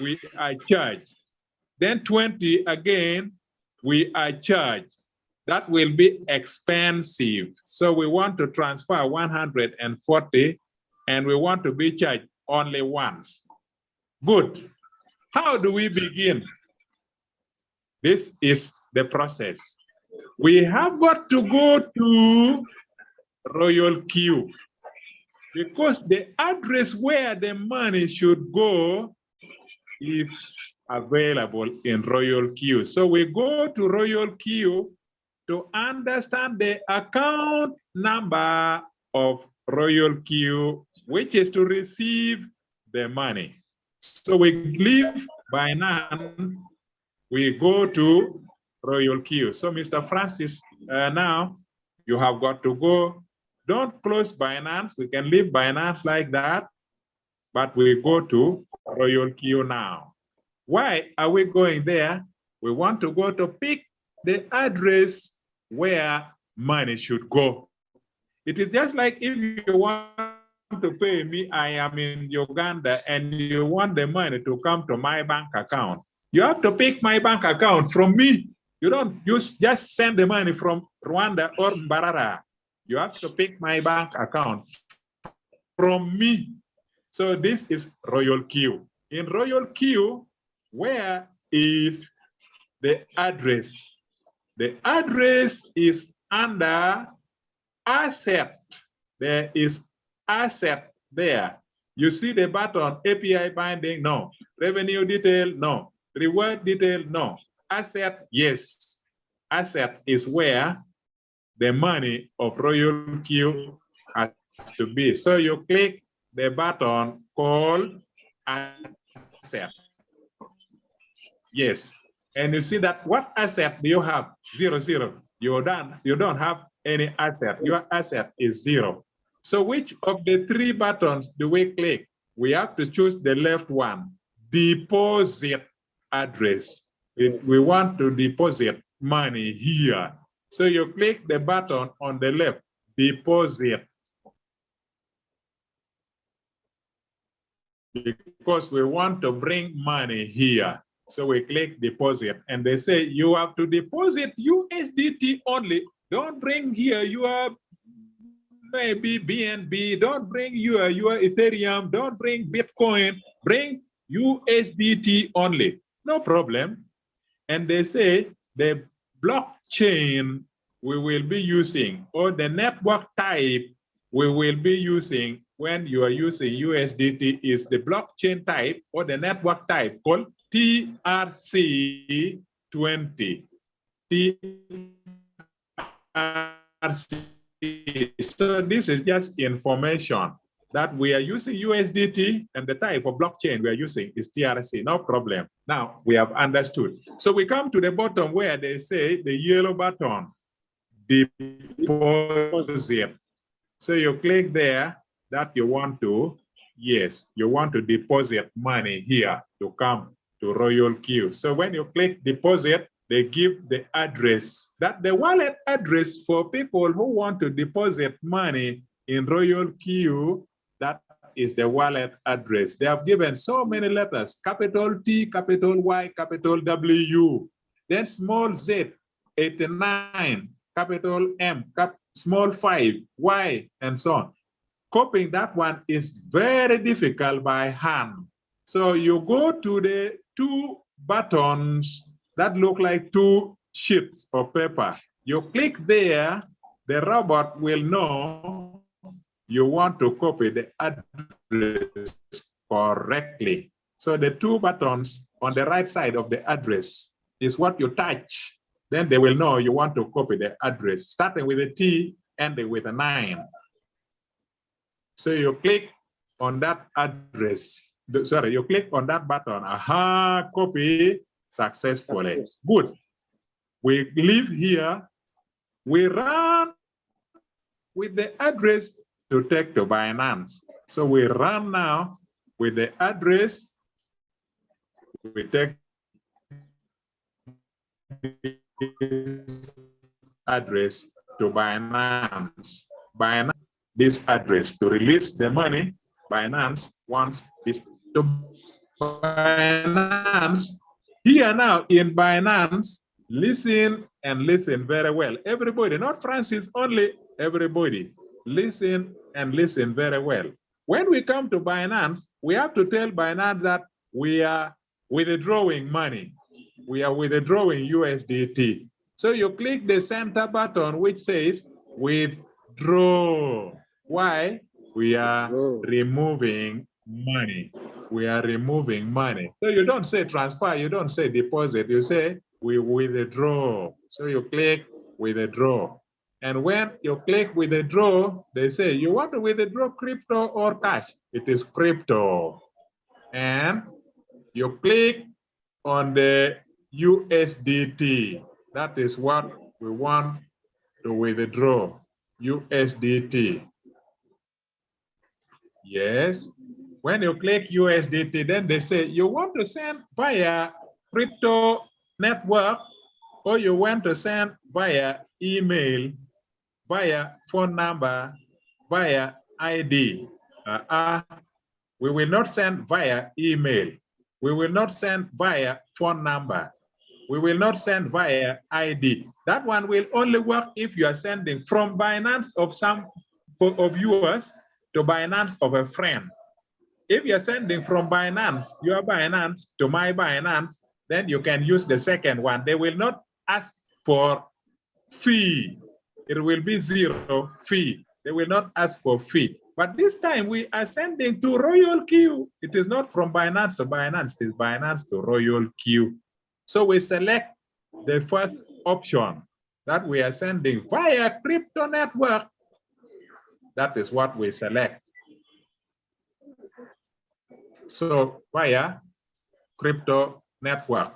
we are charged. Then 20 again, we are charged. That will be expensive. So we want to transfer 140 and we want to be charged only once. Good. How do we begin? This is the process. We have got to go to Royal Queue because the address where the money should go is available in Royal Queue. So we go to Royal Queue to understand the account number of Royal Queue, which is to receive the money. So we leave Binance, we go to Royal Queue. So Mr. Francis, now you have got to go. Don't close Binance. We can leave Binance like that, but we go to Royal Queue now. Why are we going there? We want to go to pick the address where money should go. It is just like if you want to pay me, I am in Uganda, and you want the money to come to my bank account. You have to pick my bank account from me. You don't just send the money from Rwanda or Mbarara. You have to pick my bank account from me. So this is Royal Queue. In Royal Queue, where is the address? The address is under asset. There is asset there. You see the button API binding? No. Revenue detail? No. Reward detail? No. Asset? Yes. Asset is where the money of Royal Queue has to be. So you click the button called asset. Yes. And you see that what asset do you have? 0, 0. You don't have any asset. Your asset is 0. So which of the 3 buttons do we click? We have to choose the left one, deposit address. We want to deposit money here. So you click the button on the left, deposit. Because we want to bring money here. So we click deposit and they say you have to deposit USDT only. Don't bring here your maybe BNB, don't bring your Ethereum, don't bring Bitcoin, bring USDT only. No problem. And they say the blockchain we will be using or the network type we will be using when you are using USDT is the blockchain type or the network type called TRC20. TRC. So this is just information that we are using USDT and the type of blockchain we are using is TRC, no problem. Now we have understood. So we come to the bottom where they say the yellow button, deposit. So you click there that you want to, yes, you want to deposit money here to come to Royal Queue. So when you click deposit, they give the address, that the wallet address for people who want to deposit money in Royal Queue, that is the wallet address. They have given so many letters, capital T, capital Y, capital W, then small z, 89, capital M, small 5, Y, and so on. Copying that one is very difficult by hand. So you go to the 2 buttons that look like 2 sheets of paper. You click there, the robot will know you want to copy the address correctly. So the 2 buttons on the right side of the address is what you touch. Then they will know you want to copy the address, starting with a T, ending with a 9. So you click on that address. Sorry, you click on that button. Aha, copy successfully. Good. We leave here, we run with the address to take to Binance. So we run now with the address, we take address to Binance. Binance this address to release the money. Binance wants this to Binance. Here now in Binance, listen and listen very well. Everybody, not Francis only, everybody, listen and listen very well. When we come to Binance, we have to tell Binance that we are withdrawing money. We are withdrawing USDT. So you click the center button which says withdraw. Why? We are removing money. We are removing money. So you don't say transfer, you don't say deposit, you say we withdraw. So you click withdraw. And when you click withdraw, they say you want to withdraw crypto or cash. It is crypto. And you click on the USDT. That is what we want to withdraw, USDT. Yes. When you click USDT, then they say you want to send via crypto network, or you want to send via email, via phone number, via ID. We will not send via email. We will not send via phone number. We will not send via ID. That one will only work if you are sending from Binance of some of yours to Binance of a friend. If you're sending from Binance, your Binance to my Binance, then you can use the second one. They will not ask for fee. It will be 0 fee. They will not ask for fee. But this time we are sending to Royal Q. It is not from Binance to Binance, it is Binance to Royal Q. So we select the first option that we are sending via crypto network. That is what we select. So via crypto network.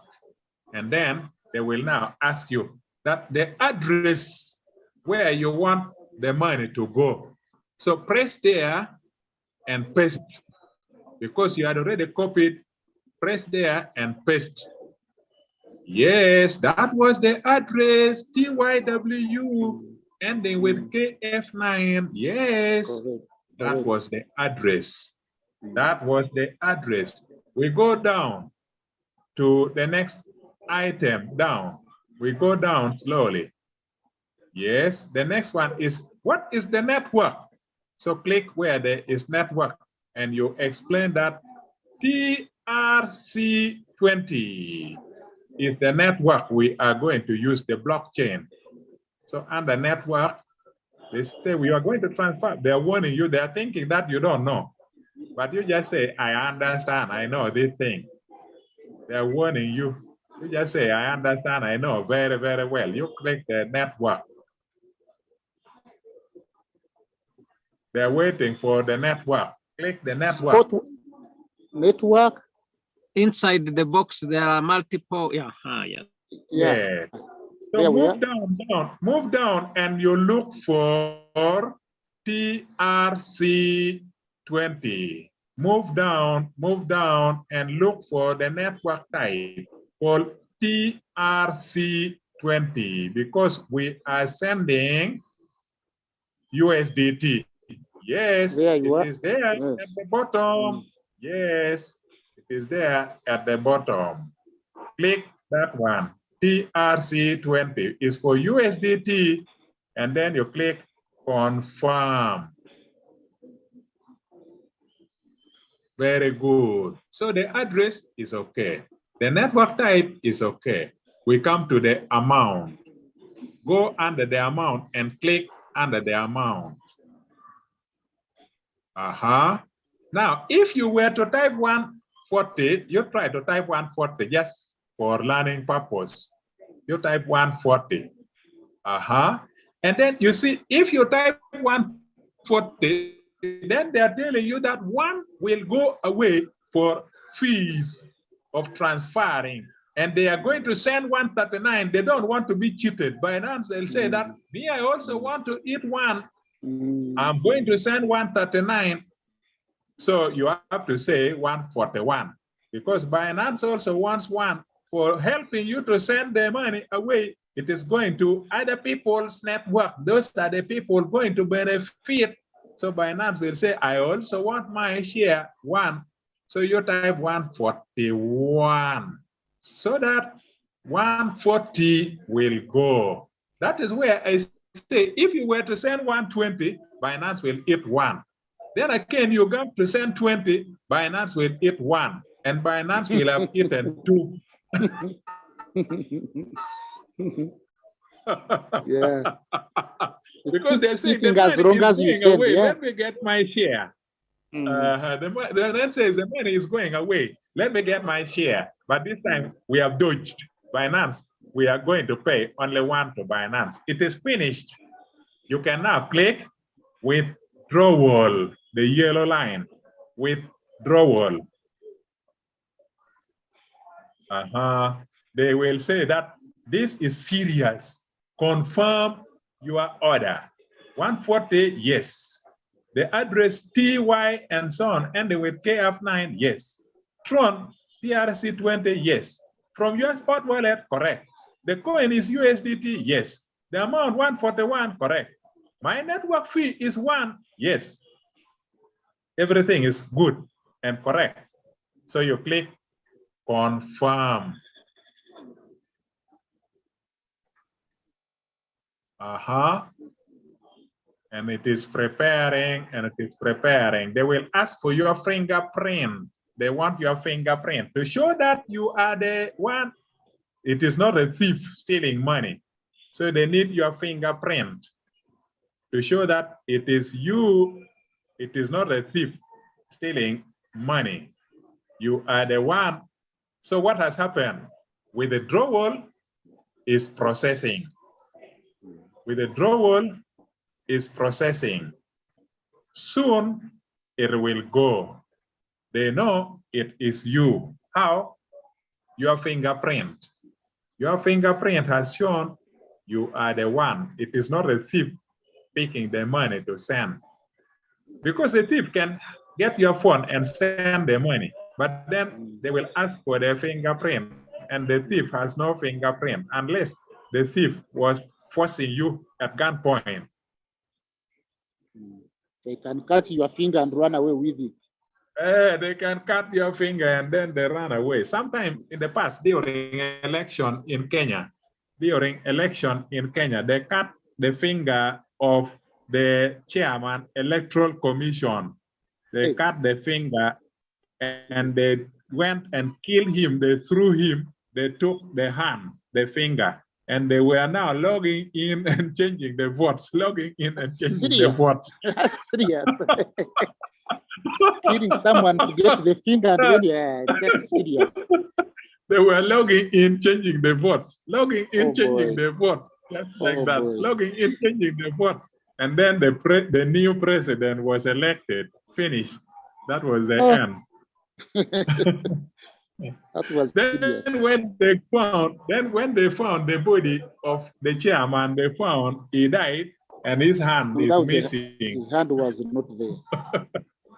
And then they will now ask you that the address where you want the money to go. So press there and paste. Because you had already copied, press there and paste. Yes, that was the address, TYW, ending with KF9. Yes, that was the address. That was the address. We go down to the next item down. We go down slowly. Yes, the next one is, what is the network? So click where there is network and you explain that TRC20 is the network we are going to use, the blockchain. So under network, they say we are going to transfer. They're warning you, they're thinking that you don't know. But you just say, I understand, I know this thing. They're warning you. You just say, I understand, I know very, very well. You click the network. They're waiting for the network. Click the network. Network. Inside the box, there are multiple. Yeah. Yeah. So move down, and you look for TRC20. Move down, and look for the network type called TRC20 because we are sending USDT. Yes, it is there at the bottom. Yes, it is there at the bottom. Click that one. TRC20 is for USDT, and then you click confirm. Very good. So the address is okay. The network type is okay. We come to the amount. Go under the amount and click under the amount. Now, if you were to type 140, you try to type 140 just for learning purpose. You type 140. And then you see, if you type 140, then they are telling you that one will go away for fees of transferring and they are going to send 139. They don't want to be cheated. Binance, they'll say that, me, I also want to eat one. I'm going to send 139. So you have to say 141, because Binance also wants one for helping you to send the money away. It is going to other people's network. Those are the people going to benefit. So Binance will say, I also want my share, one. So you type 141, so that 140 will go. That is where I say, if you were to send 120, Binance will eat one. Then again, you come to send 20, Binance will eat one, and Binance will have eaten two. Yeah. Because they say the as money long is as you going send, away. yeah. Let me get my share. That says the money is going away. Let me get my share. But this time we have dodged Binance. We are going to pay only one to Binance. It is finished. You can now click withdrawal, the yellow line, withdrawal. They will say that this is serious. Confirm your order. 140, yes. The address TY and so on, ending with KF9, yes. Tron, TRC20, yes. From your spot wallet, correct. The coin is USDT, yes. The amount 141, correct. My network fee is 1, yes. Everything is good and correct. So you click confirm. And it is preparing, and it is preparing. They will ask for your fingerprint. They want your fingerprint to show that you are the one. It is not a thief stealing money. So they need your fingerprint to show that it is you. It is not a thief stealing money. You are the one. So what has happened? Withdrawal is processing. Withdrawal is processing. Soon it will go. They know it is you. How? Your fingerprint. Your fingerprint has shown you are the one. It is not a thief picking the money to send. Because a thief can get your phone and send the money, but then they will ask for their fingerprint, and the thief has no fingerprint unless the thief was forcing you at gunpoint. They can cut your finger and run away with it. They can cut your finger and then they run away. Sometime in the past, during election in Kenya, they cut the finger of the chairman electoral commission. They cut the finger and they went and killed him. They threw him. They took the hand, the finger, and they were now logging in and changing the votes, logging in and changing the votes. Serious. Killing someone to get the finger and then, yeah, that's serious. They were logging in, changing the votes, logging in, changing the votes, just like that, logging in, changing the votes. And then the new president was elected, finished. That was the end. That was serious. When they found the body of the chairman, they found he died and his hand is missing. His hand was not there.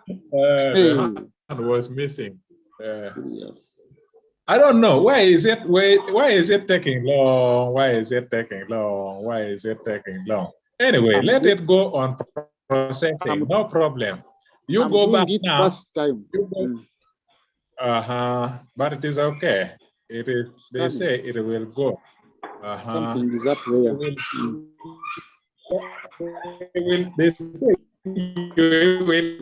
The hand was missing. I don't know. Why is it taking long? Why is it taking long? Why is it taking long? Anyway, let it go on processing. No problem. You go back now. First time. But it is okay. It is. They say it will go. Something is up there. They say you will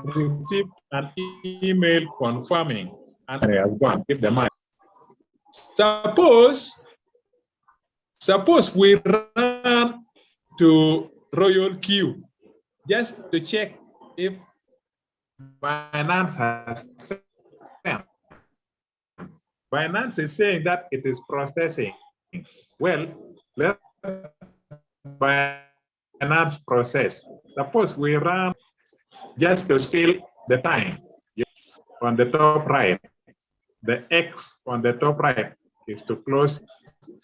receive an email confirming, and I have gone. Give the money. Suppose we run to Royal Queue just to check if Binance has sent. Binance is saying that it is processing. Well, let Binance process. Suppose we run just to steal the time. Yes, on the top right. the X on the top right is to close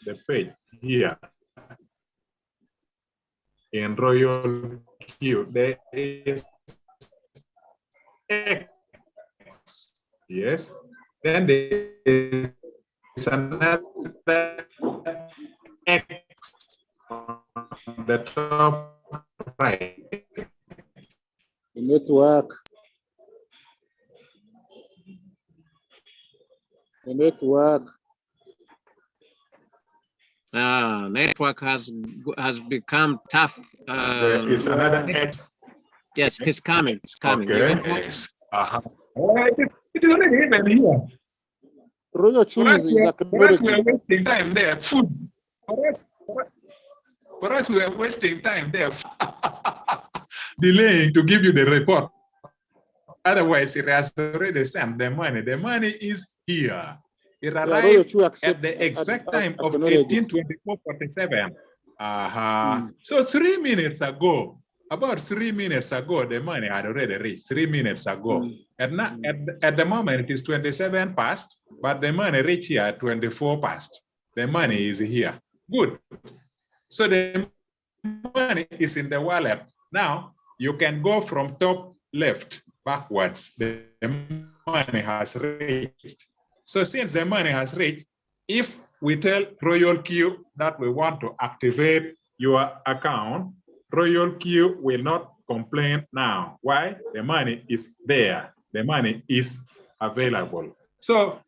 the page here. In Royal Q, there is X. Yes. Then there is another X on the top right. The network. The network. Network has become tough. There is another X. Yes, it is coming. It's coming. Okay. Yes. It is already even here. Royal cheese is a For us, we are wasting time there. Food. For us, we are wasting time there. Delaying to give you the report. Otherwise, it has already sent the money. The money is here. It arrived at the exact time of 1824:47. So 3 minutes ago, about 3 minutes ago, the money had already reached 3 minutes ago. At the moment, it is 27 past, but the money reached here at 24 past. The money is here. Good. So the money is in the wallet. Now, you can go from top left backwards. The money has reached. So since the money has reached, if we tell Royal Q that we want to activate your account, Royal Q will not complain now. Why? The money is there. The money is available. So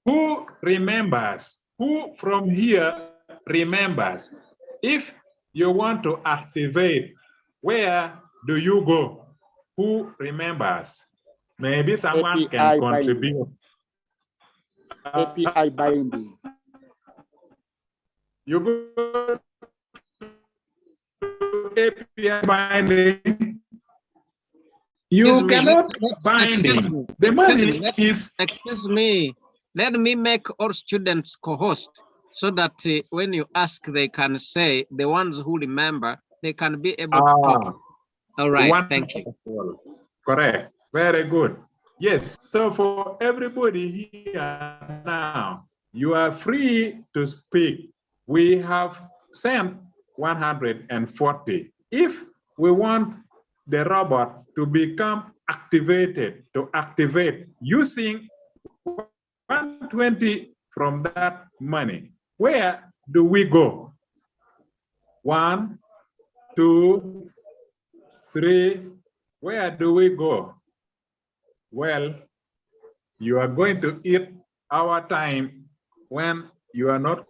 who remembers? Who from here remembers? If you want to activate, where do you go? Who remembers? Maybe someone can contribute. API binding. You go to API binding. You cannot binding. The money is. Excuse me. Let me make all students co-host so that when you ask, they can say, the ones who remember, they can be able to talk. All right, wonderful. Thank you. Correct. Very good. Yes, so for everybody here now, you are free to speak. We have sent 140. If we want the robot to become activated, to activate using 120 from that money, where do we go? 1, 2, 3, where do we go? Well, you are going to eat our time when you are not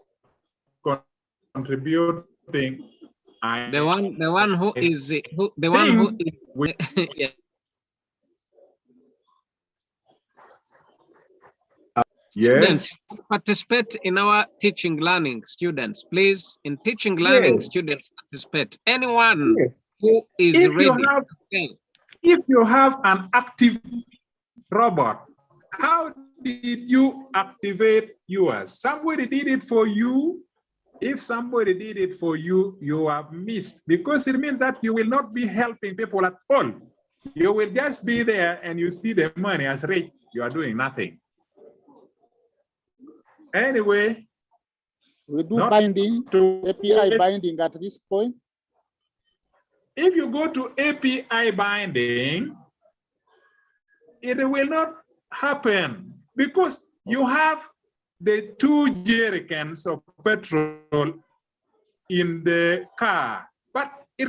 contributing. The one who is yeah. Yes. Students, participate in our teaching learning. Students, please, in teaching learning, yes. Students participate. Anyone yes. who is ready. If you have an active robot, how did you activate yours? Somebody did it for you. If somebody did it for you, you have missed, because it means that you will not be helping people at all. You will just be there and you see the money has reached. You are doing nothing. Anyway, we do binding, API binding at this point. If you go to API binding, it will not happen because you have the 2 jerrycans of petrol in the car, but it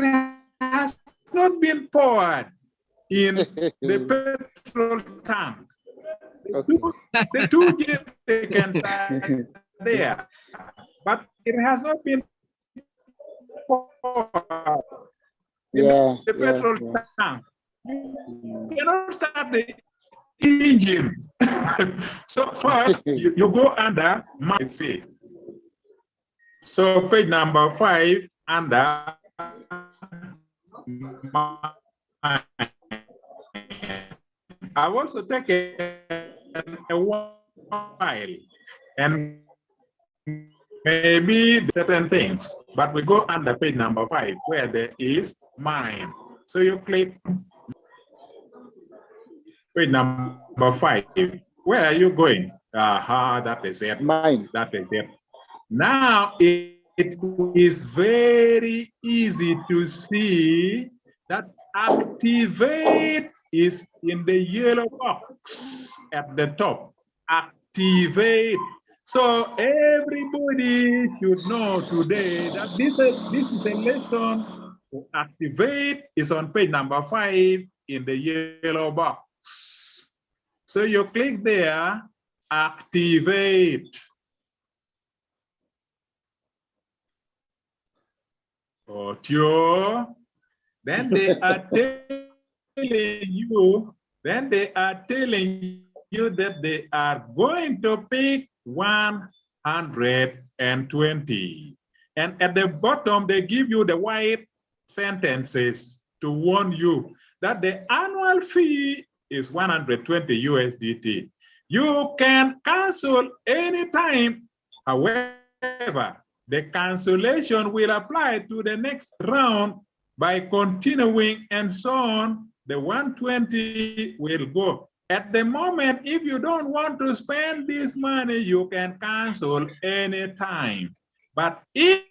has not been poured in the petrol tank. Okay. The 2 jerrycans are there, but it has not been poured in the petrol tank. You cannot start the engine. So first, you go under my fee. So page number 5 under my. I've also taken a while and maybe certain things, but we go under page number 5 where there is mine. So you click page number 5. Where are you going? Aha, that is it. Mine. That is it. Now it is very easy to see that activate is in the yellow box at the top. Activate. So everybody should know today that this is a lesson. Activate is on page number 5 in the yellow box. So you click there, activate. Audio. Then they are telling you, that they are going to pick 120. And at the bottom, they give you the white sentences to warn you that the annual fee is 120 USDT. You can cancel anytime. However, the cancellation will apply to the next round by continuing and so on. The 120 will go. At the moment, if you don't want to spend this money, you can cancel anytime. But if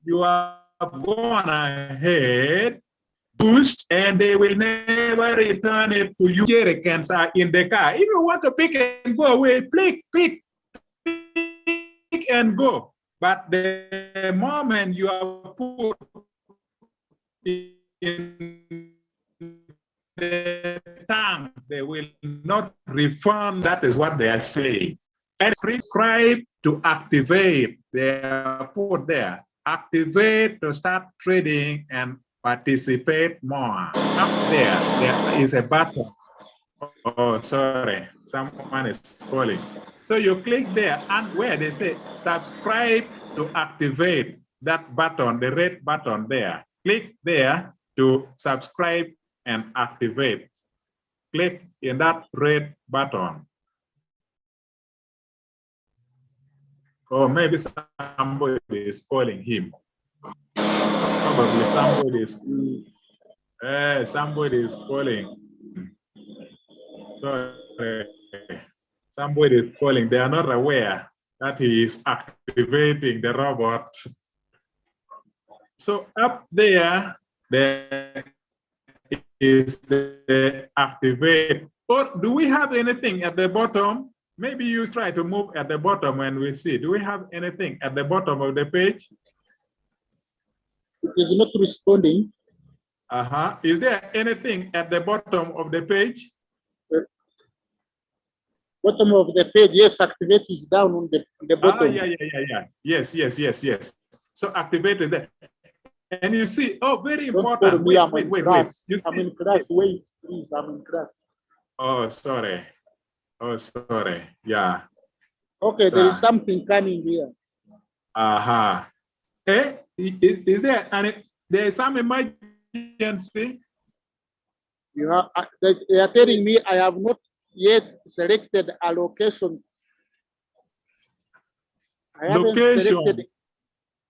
you have gone ahead, boost, and they will never return it to you. Jerrycans are in the car. If you want to pick and go away, pick and go. But the moment you are put in the tank, they will not refund. That is what they are saying. And prescribe to activate. They are put there. Activate to start trading and participate more. Up there is a button. Oh, sorry, someone is calling. So you click there, and where they say subscribe to activate, that button, the red button there. Click there to subscribe and activate. Click in that red button. Or maybe somebody is calling him. Probably somebody is calling. Sorry, somebody is calling. They are not aware that he is activating the robot. So up there is the activate. Or do we have anything at the bottom? Maybe you try to move at the bottom and we see. Do we have anything at the bottom of the page? It is not responding. Is there anything at the bottom of the page? Bottom of the page, yes, activate is down on the bottom. Yeah. Yes. So activate is there. And you see, oh, very important. Wait. I'm in class, wait, please, I'm in class. Oh, sorry. Yeah. Okay, there is something coming here. Is there there is some emergency? You have, they are telling me I have not yet selected a location. I haven't selected.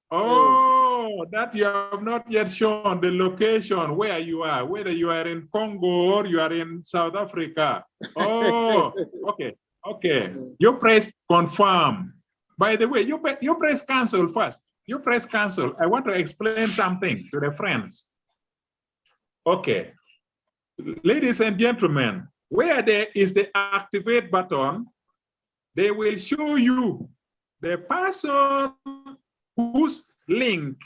Oh, that you have not yet shown the location where you are, whether you are in Congo or you are in South Africa. Oh, okay. You press confirm. By the way, you press cancel first. You press cancel. I want to explain something to the friends. Okay. Ladies and gentlemen, where there is the activate button, they will show you the person whose link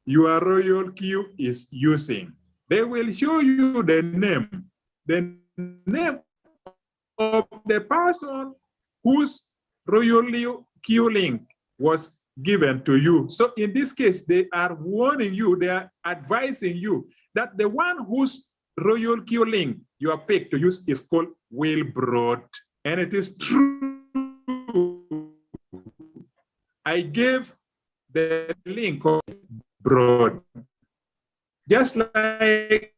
your royal queue is using. They will show you the name of the person whose royal queue link was given to you. So in this case, they are warning you, they are advising you that the one whose royal queue link you are picked to use is called Wilbrod. And it is true. I gave the link of Broad. Just like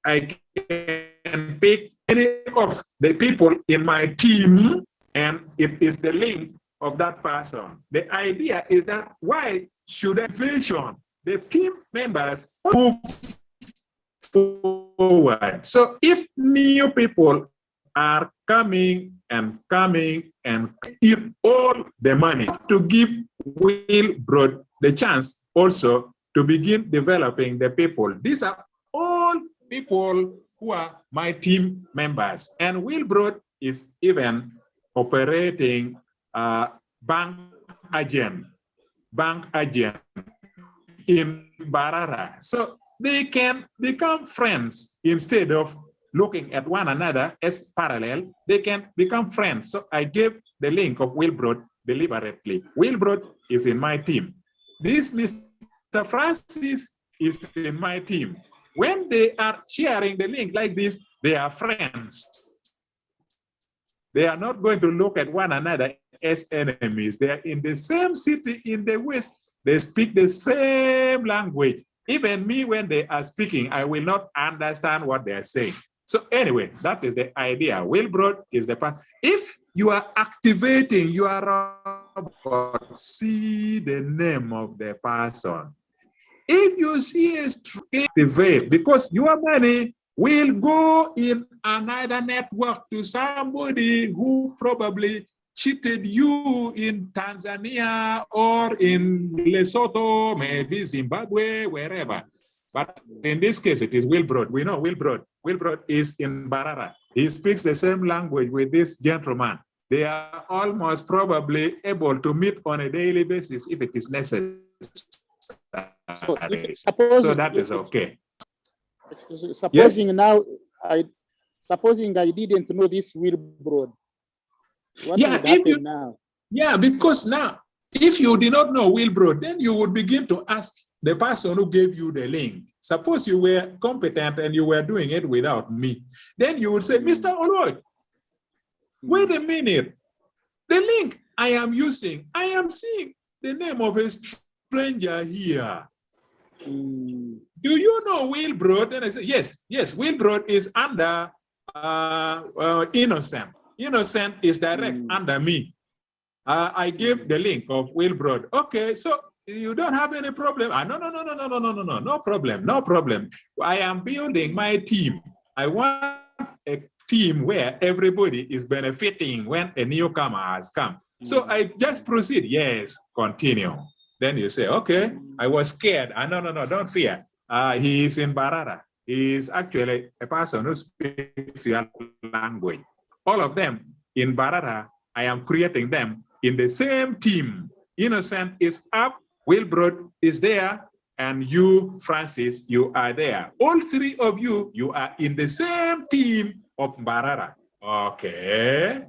I can pick any of the people in my team, and it is the link of that person. The idea is that why should I vision the team members move forward. So if new people are coming and eat all the money, to give Wilbrod the chance also to begin developing the people. These are all people who are my team members. And Wilbrod is even operating bank agent in Barara. So they can become friends instead of looking at one another as parallel. They can become friends. So I gave the link of Wilbrod deliberately. Wilbrod is in my team. This Mr. Francis is in my team. When they are sharing the link like this, they are friends. They are not going to look at one another as enemies. They are in the same city in the West. They speak the same language. Even me, when they are speaking, I will not understand what they are saying. So anyway, that is the idea. Wilbrod is the part. If you are activating your robot, see the name of the person. If you see a activate, because your money will go in another network to somebody who probably cheated you in Tanzania or in Lesotho, maybe Zimbabwe, wherever. But in this case, it is Wilbrod. We know Wilbrod. Wilbrod is in Barara. He speaks the same language with this gentleman. They are almost probably able to meet on a daily basis if it is necessary. So that is okay. Supposing yes? now, supposing I didn't know this Wilbrod, what would happen now? Yeah, because now, if you did not know Wilbrod, then you would begin to ask the person who gave you the link. Suppose you were competent and you were doing it without me. Then you would say, Mr. Oloy, wait a minute. The link I am using, I am seeing the name of a stranger here. Do you know Wilbrod? And I say, yes, Wilbrod is under Innocent. Innocent is direct under me. I give the link of Wilbrod. Okay, so you don't have any problem. No problem. I am building my team. I want a team where everybody is benefiting when a newcomer has come. So I just proceed. Yes, continue. Then you say, okay, I was scared. No, don't fear. He is in Barara. He is actually a person who speaks your language. All of them in Barara, I am creating them in the same team. Innocent is up, Wilbrod is there, and you, Francis, you are there. All three of you, you are in the same team of Barara. Okay.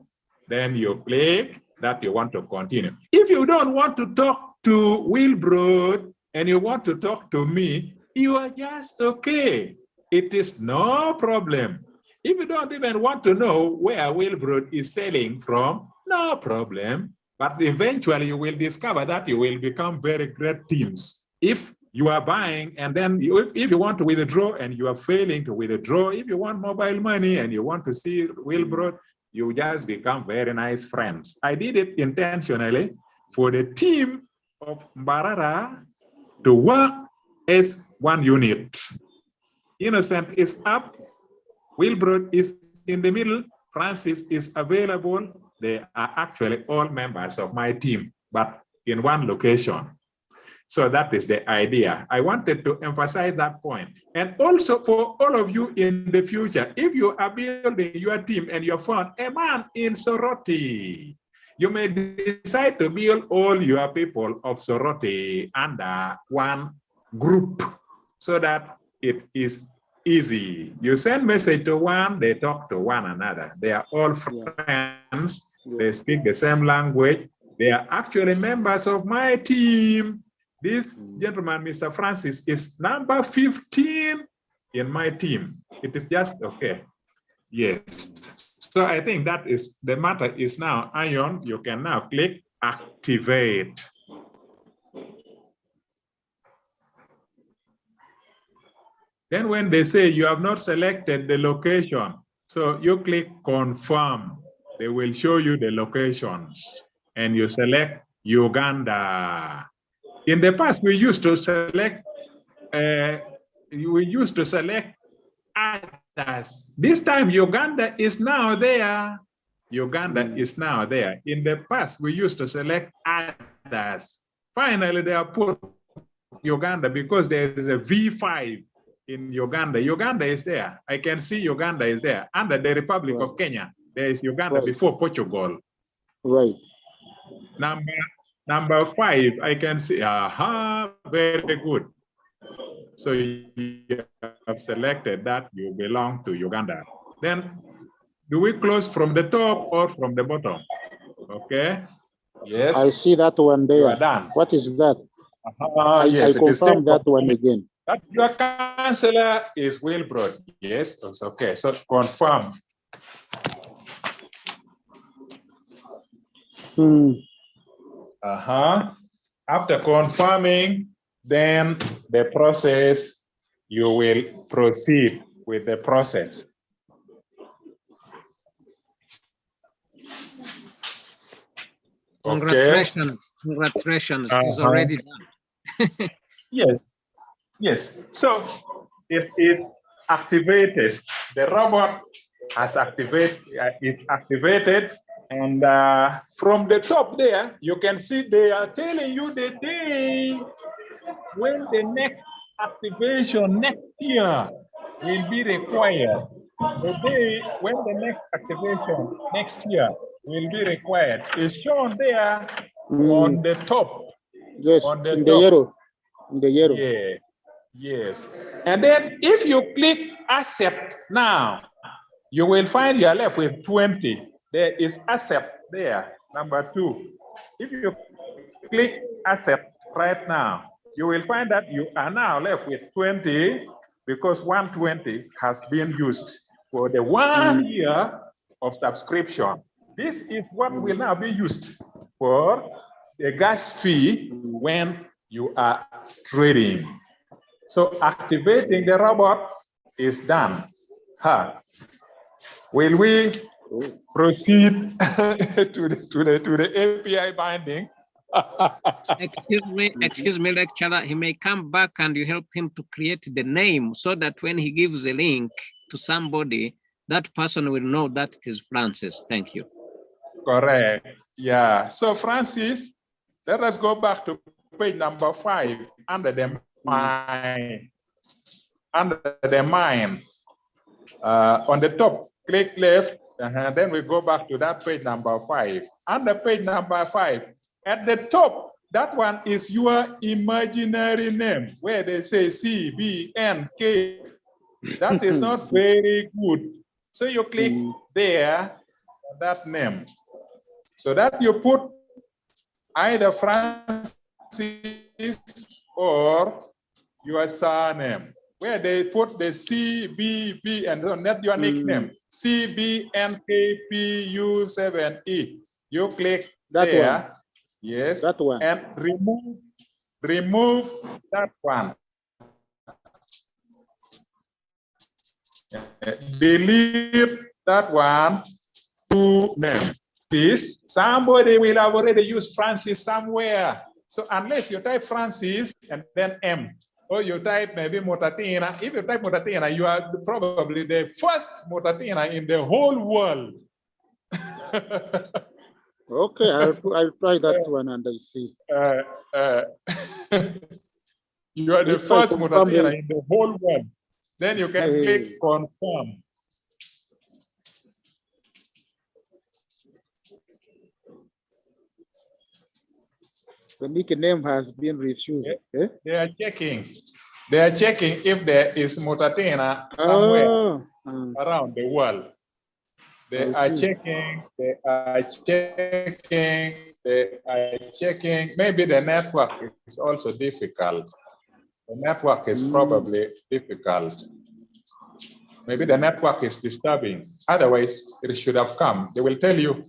Then you click that you want to continue. If you don't want to talk to Wilbrod and you want to talk to me, you are just okay. It is no problem. If you don't even want to know where Wilbrod is selling from, no problem. But eventually you will discover that you will become very great teams. If you are buying and then if you want to withdraw and you are failing to withdraw, if you want mobile money and you want to see Wilbrod, you just become very nice friends. I did it intentionally for the team of Barara to work as one unit. Innocent is up, Wilbrod is in the middle, Francis is available. They are actually all members of my team, but in one location. So that is the idea. I wanted to emphasize that point. And also for all of you in the future, if you are building your team and you found a man in Soroti, you may decide to build all your people of Soroti under one group so that it is easy. You send message to one, they talk to one another. They are all friends. They speak the same language. They are actually members of my team. This gentleman, Mr. Francis, is number 15 in my team. It is just okay. Yes. So I think that is the matter is now iron. You can now click activate. Then when they say you have not selected the location, so you click confirm. They will show you the locations and you select Uganda. In the past, we used to select others. This time Uganda is now there. Uganda is now there. In the past, we used to select others. Finally, they have put Uganda because there is a V5 in Uganda. Uganda is there. I can see Uganda is there. Under the Republic of Kenya, there is Uganda before Portugal. Right. Number 5, I can see. Aha, very good. So you have selected that you belong to Uganda. Then, do we close from the top or from the bottom? Okay. Yes. I see that one there. You are done. What is that? Yes, I confirm that one again. That your counselor is Wilbrod. Yes, it's okay. So confirm. After confirming, then the process, you will proceed with the process. Congratulations. Okay. Congratulations. It's already done. Yes. So it is activated. The robot has activated. It's activated, and from the top there, you can see they are telling you the day when the next activation next year will be required. The day when the next activation next year will be required is shown there on the top. Yes, on the in top. the yellow. In the yellow. Yeah. Yes. And then if you click accept now, you will find you are left with 20. There is accept there, number 2. If you click accept right now, you will find that you are now left with 20 because 120 has been used for the 1 year of subscription. This is what will now be used for the gas fee when you are trading. So activating the robot is done. Will we proceed to the API binding? Excuse me, lecturer. He may come back and you help him to create the name so that when he gives a link to somebody, that person will know that it is Francis. Thank you. Correct. Yeah. So Francis, let us go back to page number 5 under the mine. Under the mine. On the top, click left, then we go back to that page number 5. Under page number 5, at the top, that one is your imaginary name, where they say CBNK. That is not very good. So you click there, that name. So that you put either Francis or your surname, where they put the CBB and that's your nickname, CBNKPU7E. You click that there, one. Yes, that one, and remove that one. Delete that one to name. This somebody will have already used Francis somewhere. So unless you type Francis and then M, or you type maybe Motatina. If you type Motatina, you are probably the first Motatina in the whole world. Okay, I'll try that one and I see. You are the first Motatina in the whole world. Then you can click confirm. The nickname has been refused. Yeah. They are checking. They are checking if there is Motatina somewhere around the world. They are checking. They are checking. They are checking. Maybe the network is also difficult. The network is probably difficult. Maybe the network is disturbing. Otherwise, it should have come. They will tell you.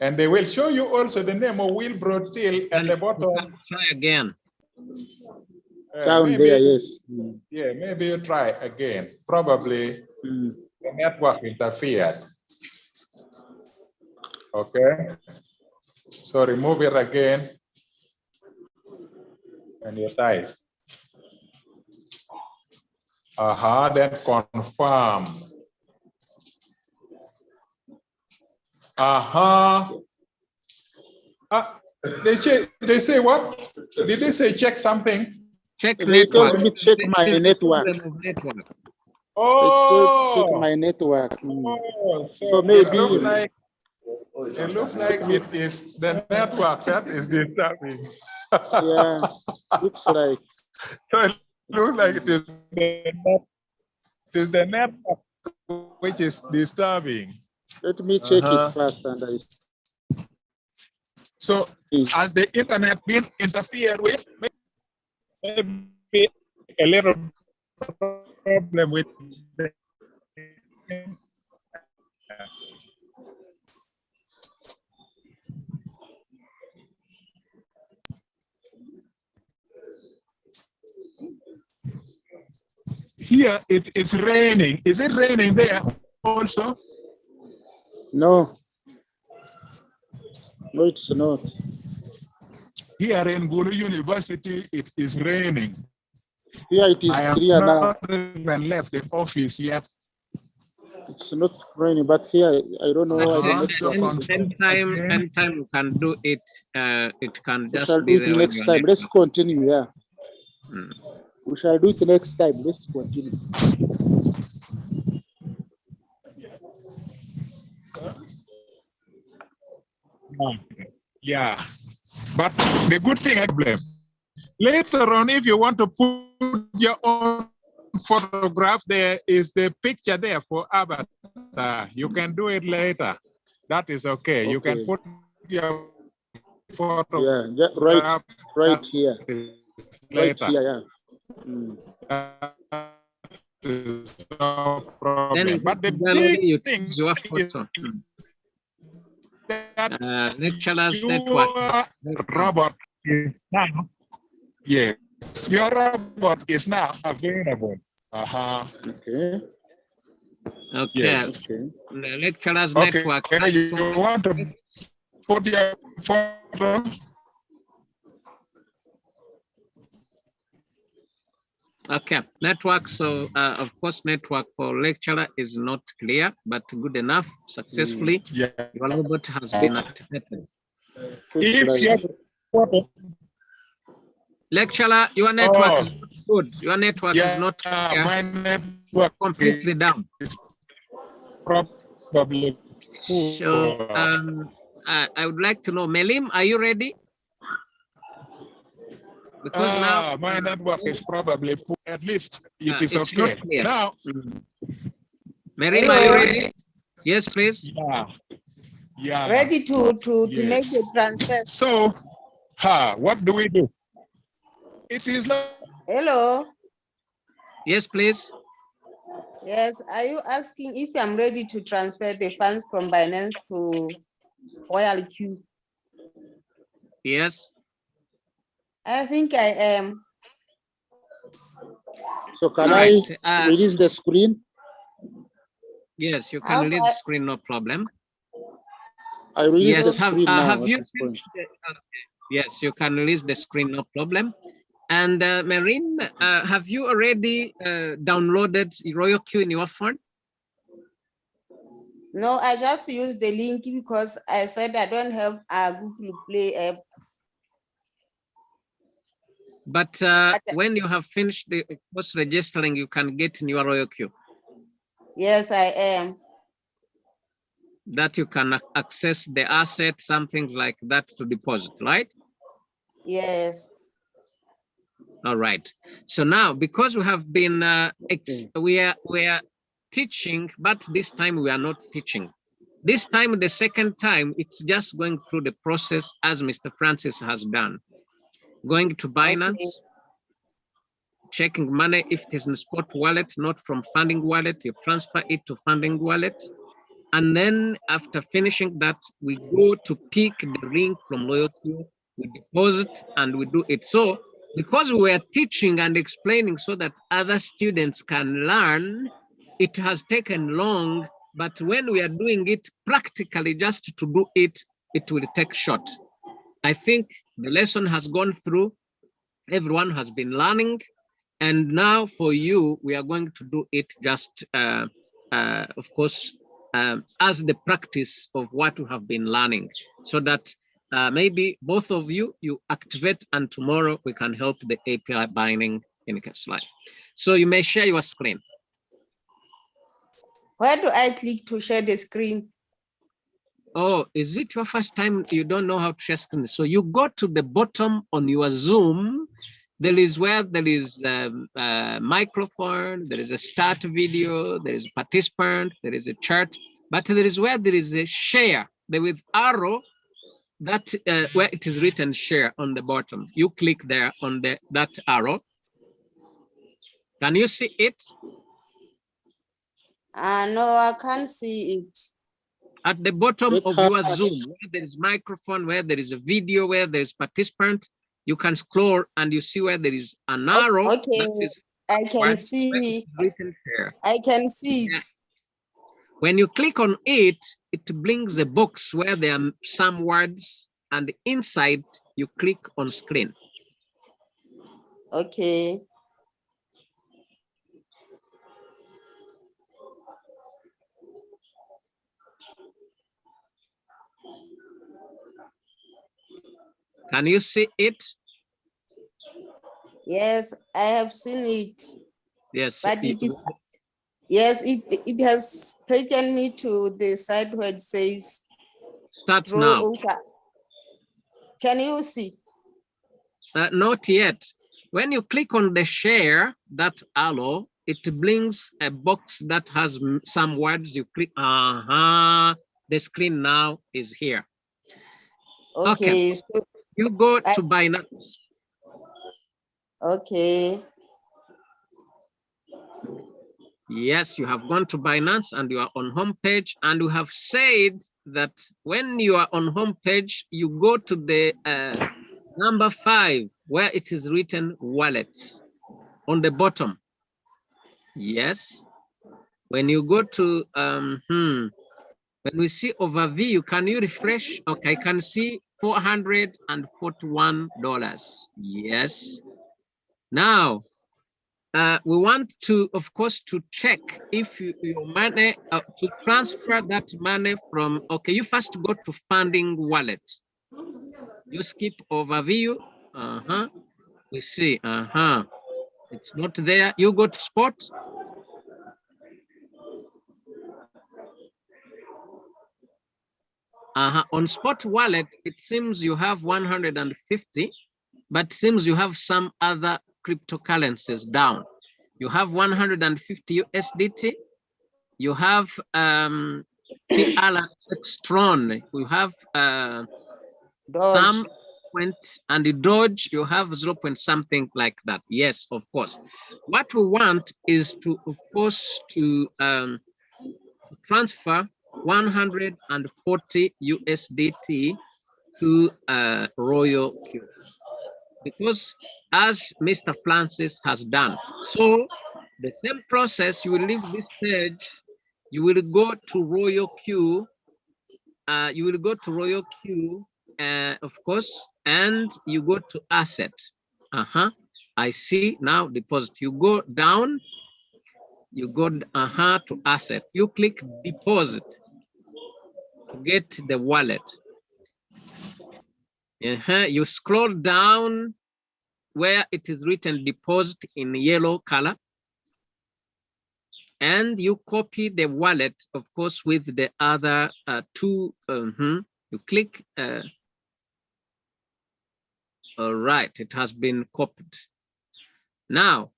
And they will show you also the name of Wilbrod still at the bottom. Try again. Down maybe, there, yes. Yeah, maybe you try again. Probably the network interfered. Okay. So remove it again. And you type. Then confirm. They say what? Did they say check something? Check They network. told me check my network. Network. Oh, check my network. so maybe it looks like it is the network that is disturbing. Yeah, looks like. So it looks like it is the network which is disturbing. Let me check it first, and So has the internet been interfered with? Maybe a little problem with the here it is raining. Is it raining there also? No, it's not. Here in Gulu University, it is raining. Here it is clear now. I have not even left the office yet. It's not raining, but here I don't know why the network. Anytime you can do it, it can We just shall be do it there. next time. Let's continue. Yeah. Mm. We shall do it next time. Let's continue. Yeah, but the good thing, I blame. Later on, if you want to put your own photograph, there is the picture there for avatar. You can do it later. That is okay. You can put your photograph. Yeah, right here. Later. Right here, No problem. Then but the you thing choose your photo. That lecturer's network. Robot is now. Yes, your robot is now available. Okay. Okay. Yes. Okay. The lecturer's Okay. network. You want to put your photo? Okay, network. So, of course, network for lecturer is not clear, but good enough. Successfully, Yeah. your robot has been activated. Lecturer, your network is not good. Your network is not clear. My network completely down. Probably. So, I would like to know, Melim, are you ready? Because now my network is probably poor. At least it is it's okay. Not clear. Now, Melim, are you ready? Yes, please. Yeah. Ready to make the transfer. So, what do we do? It is like. Hello. Yes, please. Yes, are you asking if I'm ready to transfer the funds from Binance to Royal Q? Yes. I think I am. So can I release the screen? Yes, you can release the screen, no problem. I release the screen now. Have you finished? Yes, you can release the screen, no problem. And Marine, have you already downloaded Royal Q in your phone? No, I just used the link because I said I don't have a Google Play app. But when you have finished the course registering, you can get in your Royal Q. Yes, I am. That you can access the asset, some things like that to deposit, right? Yes. All right. So now, because we have been, we are teaching, but this time we are not teaching. This time, the second time, it's just going through the process as Mr. Francis has done. Going to Binance, checking money if it is in spot wallet, not from funding wallet, you transfer it to funding wallet. And then after finishing that, we go to pick the link from loyalty, we deposit and we do it. So because we are teaching and explaining so that other students can learn, it has taken long, but when we are doing it practically just to do it, it will take short. I think the lesson has gone through, everyone has been learning, And now for you, we are going to do it just, of course, as the practice of what you have been learning, so that maybe both of you activate, and tomorrow we can help the API binding in Slide. So you may share your screen. Where do I click to share the screen? Oh, is it your first time? You don't know how to share screen? So you go to the bottom on your Zoom. There is where there is a microphone, there is a start video, there is a participant, there is a chat, but there is where there is a share, there with arrow, that where it is written share on the bottom. You click there on that arrow. Can you see it? No, I can't see it. At the bottom of your Zoom, where there is microphone, where there is a video, where there is participant, you can scroll and you see where there is an arrow. Okay, I can see. Written here. I can see it. When you click on it, it brings a box where there are some words, and inside you click on screen. Okay. Can you see it? Yes, I have seen it. Yes. But it is, yes, it has taken me to the side where it says Start now. Can you see? Not yet. When you click on the share, that arrow, it brings a box that has some words. You click, the screen now is here. Okay. So you go to Binance. Okay. Yes, you have gone to Binance and you are on home page, and you have said that when you are on home page, you go to the number 5 where it is written wallets on the bottom. Yes. When you go to when we see overview, can you refresh? Okay, I can see $441. Yes. Now we want to, of course, to check if your money, to transfer that money from, okay, you first go to funding wallet. You skip overview. We see, it's not there. You go to spot. On spot wallet, it seems you have 150, but it seems you have some other cryptocurrencies down. You have 150 USDT. You have Extron. You have some point, and the Doge, you have 0 point something like that. Yes, of course. What we want is to, of course, to transfer 140 USDT to Royal Q, because as Mr. Francis has done. So the same process, you will leave this page, you will go to Royal Q, of course, and you go to asset. I see now deposit. You go down, you go to asset. You click deposit to get the wallet. You scroll down where it is written deposit in yellow color, and you copy the wallet, of course, with the other two. You click. All right, it has been copied. Now,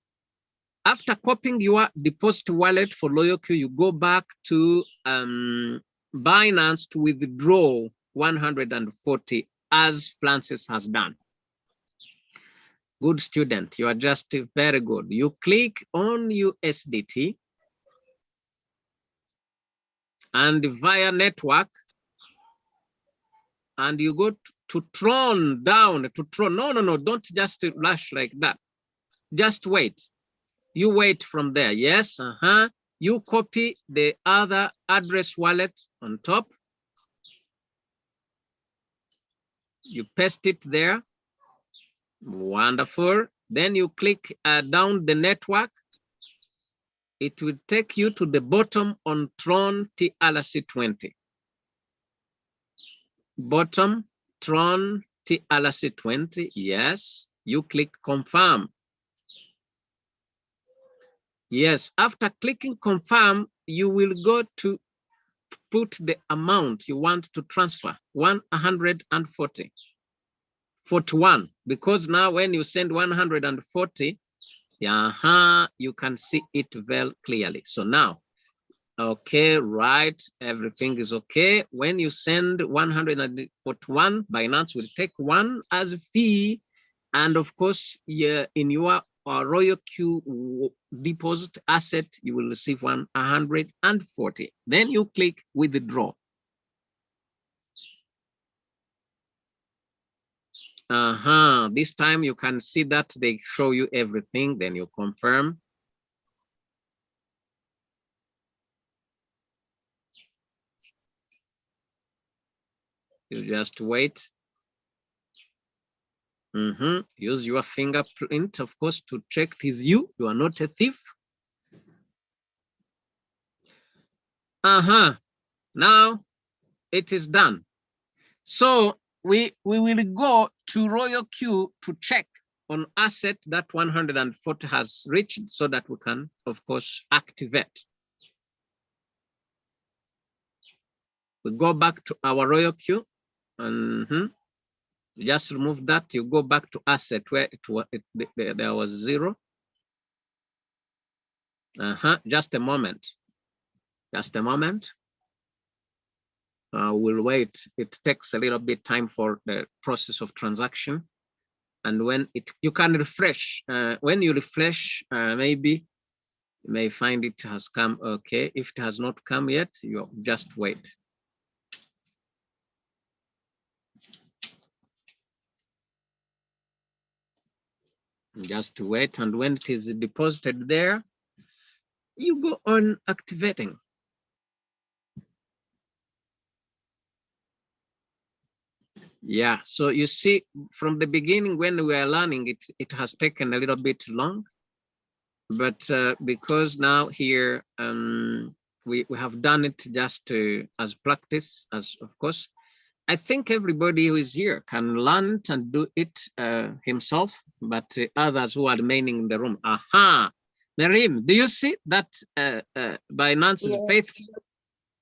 after copying your deposit wallet for LoyalQ, you go back to Binance to withdraw 140, as Francis has done. Good student, you are just very good. You click on USDT, and via network, and you go to Tron down to Tron. No, don't just rush like that. Just wait. You wait from there. Yes. You copy the other address wallet on top. You paste it there. Wonderful. Then you click down the network. It will take you to the bottom on Tron TRC20. Bottom, Tron TRC20, yes. You click confirm. Yes, after clicking confirm, you will go to put the amount you want to transfer, 140. 41, because now when you send 140, you can see it very clearly. So now, okay, right, everything is okay. When you send 141, Binance will take one as a fee. And of course, in your Royal Q deposit asset, you will receive 140. Then you click withdraw. This time you can see that they show you everything, then you confirm. You just wait. Use your fingerprint, of course, to check it is you. You are not a thief. Now it is done. So we will go to Royal Q to check on asset that 140 has reached so that we can, of course, activate. We go back to our Royal Q. Just remove that. You go back to asset where there was 0. Just a moment. Just a moment. We'll wait. It takes a little bit time for the process of transaction. And when you can refresh. When you refresh, maybe you may find it has come. Okay. If it has not come yet, you just wait. Just wait, and when it is deposited there, you go on activating. Yeah, so you see from the beginning when we are learning it has taken a little bit long, but because now here we have done it just as practice, as of course, I think everybody who is here can learn it and do it himself, but others who are remaining in the room. Marim, do you see that Binance's faith?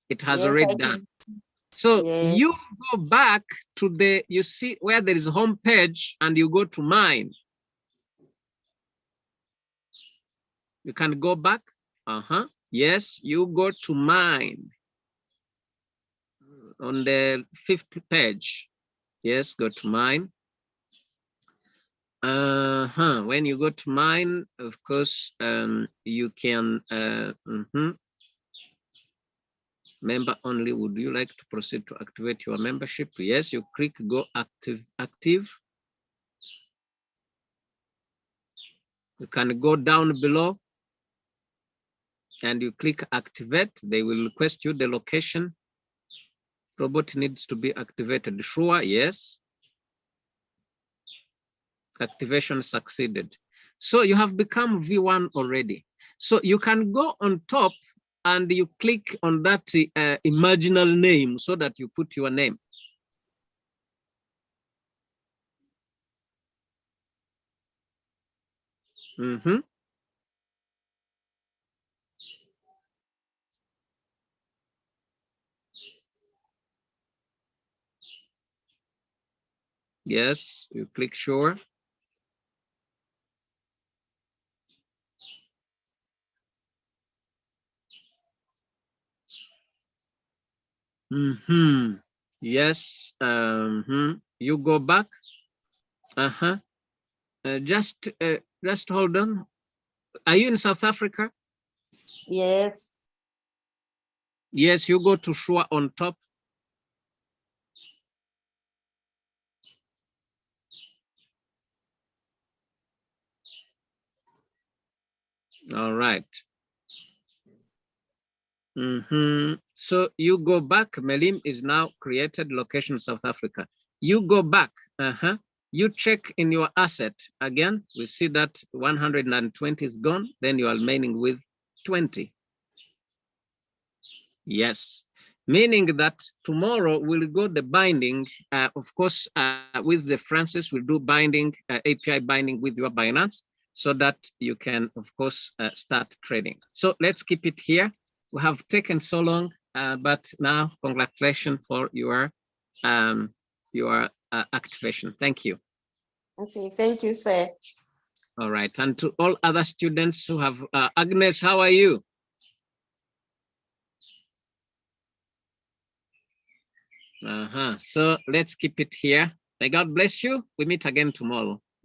It has already done. So you go back to the, you see where there is a home page and you go to mine. You can go back. Yes, you go to mine. On the 5th page. Yes, go to mine. When you go to mine, of course, you can member only. Would you like to proceed to activate your membership? Yes, you click go active. You can go down below and you click activate. They will request you the location. Robot needs to be activated. Sure, yes. Activation succeeded. So you have become V1 already. So you can go on top and you click on that imaginal name so that you put your name. Yes, you click sure. Yes, you go back. Just hold on. Are you in South Africa? Yes. Yes, you go to sure on top. All right. So you go back. Melim is now created location South Africa. You go back. You check in your asset again, we see that 120 is gone, then you are remaining with 20. Yes, meaning that tomorrow we'll go the binding, of course, with the Francis, we'll do binding, API binding with your Binance so that you can, of course, start trading. So let's keep it here. We have taken so long, but now congratulations for your activation. Thank you. Okay, thank you, sir. All right, and to all other students who have, Agnes, how are you? So let's keep it here. May God bless you. We meet again tomorrow.